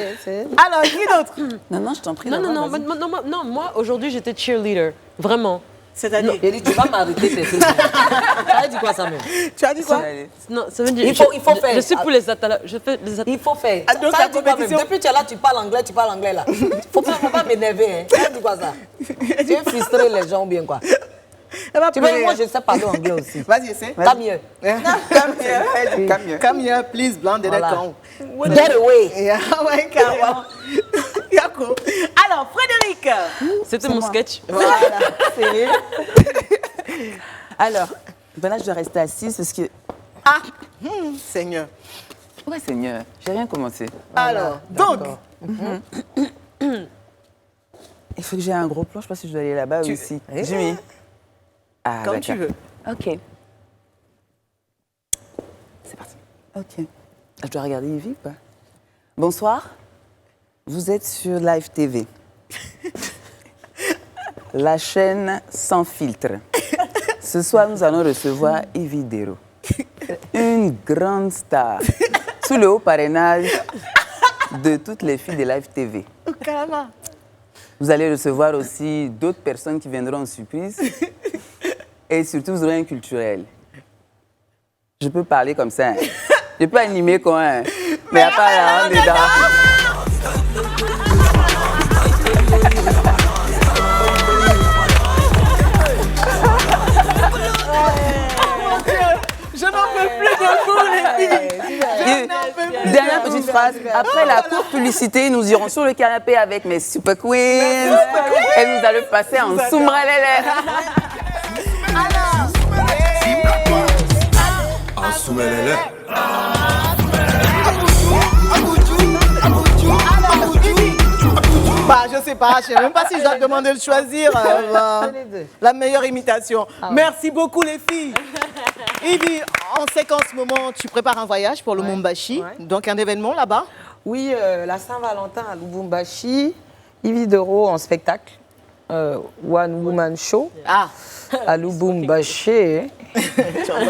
Alors, qui d'autre? Non, je t'en prie. Non, moi, aujourd'hui, j'étais cheerleader. Vraiment. C'est-à-dire? Il dit, tu vas m'arrêter tes trucs. Ça veut dire quoi, ça même? Tu as dit quoi? Non, ça veut dire... Il faut faire. Je suis pour les athlètes. Je fais les athlètes. Il faut faire. Ah, donc Ça la veut dire quoi même? compétition- Depuis que tu es là, tu parles anglais là. Faut pas m'énerver. Hein. Ça veut dire quoi ça? Tu veux frustrer les gens ou bien quoi? Tu vois, moi je sais parler anglais aussi. Vas-y, essaie. Come here. Come here, please, blonde, Voilà. d'accord. Get away. Yeah, ouais, carrément. Yako. Alors, Frédéric. C'était mon sketch. Voilà, sérieux. Alors, ben là, je dois rester assise parce que... Ah, Seigneur. Ouais, Seigneur, j'ai rien commencé. Alors, donc... Il faut que j'ai un gros plan, je pense que je dois aller là-bas aussi. Jimmy. Ah, Quand tu veux. Ok. C'est parti. Ok. Je dois regarder Ivy ou pas? Bonsoir. Vous êtes sur Live TV. La chaîne sans filtre. Ce soir, nous allons recevoir Ivy Dero, une grande star, sous le haut parrainage de toutes les filles de Live TV. Carrément. Vous allez recevoir aussi d'autres personnes qui viendront en surprise. Et surtout, vous aurez un culturel. Je peux parler comme ça. Hein. Je peux animer quoi. Hein. Mais à part là, on est dedans. Je n'en peux plus de vous, les filles. Dernière petite phrase. Après la courte publicité, nous irons sur le canapé avec mes super queens. Et nous allons passer en soumbralele. En soumbralele. Bah, je sais pas, je sais même pas si je dois te demander de choisir la meilleure imitation. Merci beaucoup, les filles. Ivy, on sait qu'en ce moment, tu prépares un voyage pour le Lubumbashi, donc un événement là-bas. Oui, la Saint-Valentin à Lubumbashi, Ivy Dero en spectacle, One Woman Show à Lubumbashi.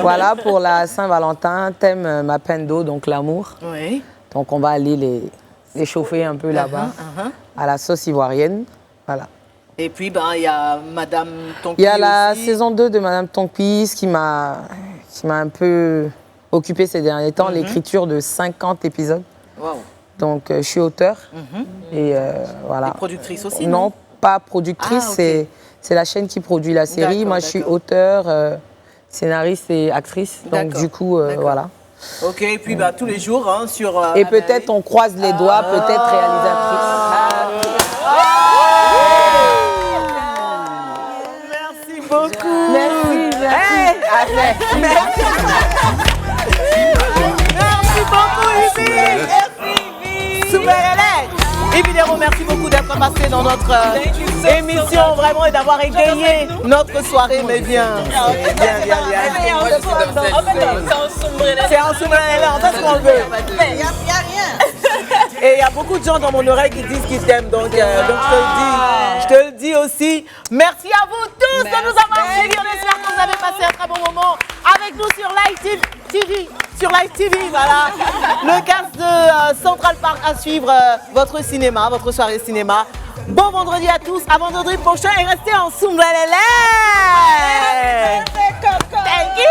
Voilà pour la Saint-Valentin, thème Mapendo, donc l'amour. Oui. Donc on va aller les chauffer un peu là-bas, à la sauce ivoirienne. Voilà. Et puis, il y a Madame Tonki. Il y a la aussi. saison 2 de Madame Tonki qui m'a un peu occupée ces derniers temps, l'écriture de 50 épisodes. Wow. Donc je suis auteur et voilà. Et productrice aussi? Non, pas productrice, c'est la chaîne qui produit la série. Moi je suis auteur, scénariste et actrice. Donc du coup, voilà. Ok, et puis tous les jours sur... et peut-être on croise les doigts, peut-être réalisatrice. Merci beaucoup. Merci. Merci beaucoup, Ivy. Évidemment, merci beaucoup d'être passé dans notre émission vraiment et d'avoir égayé notre soirée. Mais bien. C'est en soumbralele, on fait ce qu'on veut. Il n'y a rien. Et il y a beaucoup de gens dans mon oreille qui disent qu'ils t'aiment, donc je te le dis aussi. Merci à vous tous de nous avoir suivis. On espère que vous avez passé un très bon moment avec nous sur Live TV. Sur Live TV, voilà. Le cast de Central Park à suivre votre cinéma, votre soirée cinéma. Bon vendredi à tous, à vendredi prochain et restez en soumbralele. Thank you.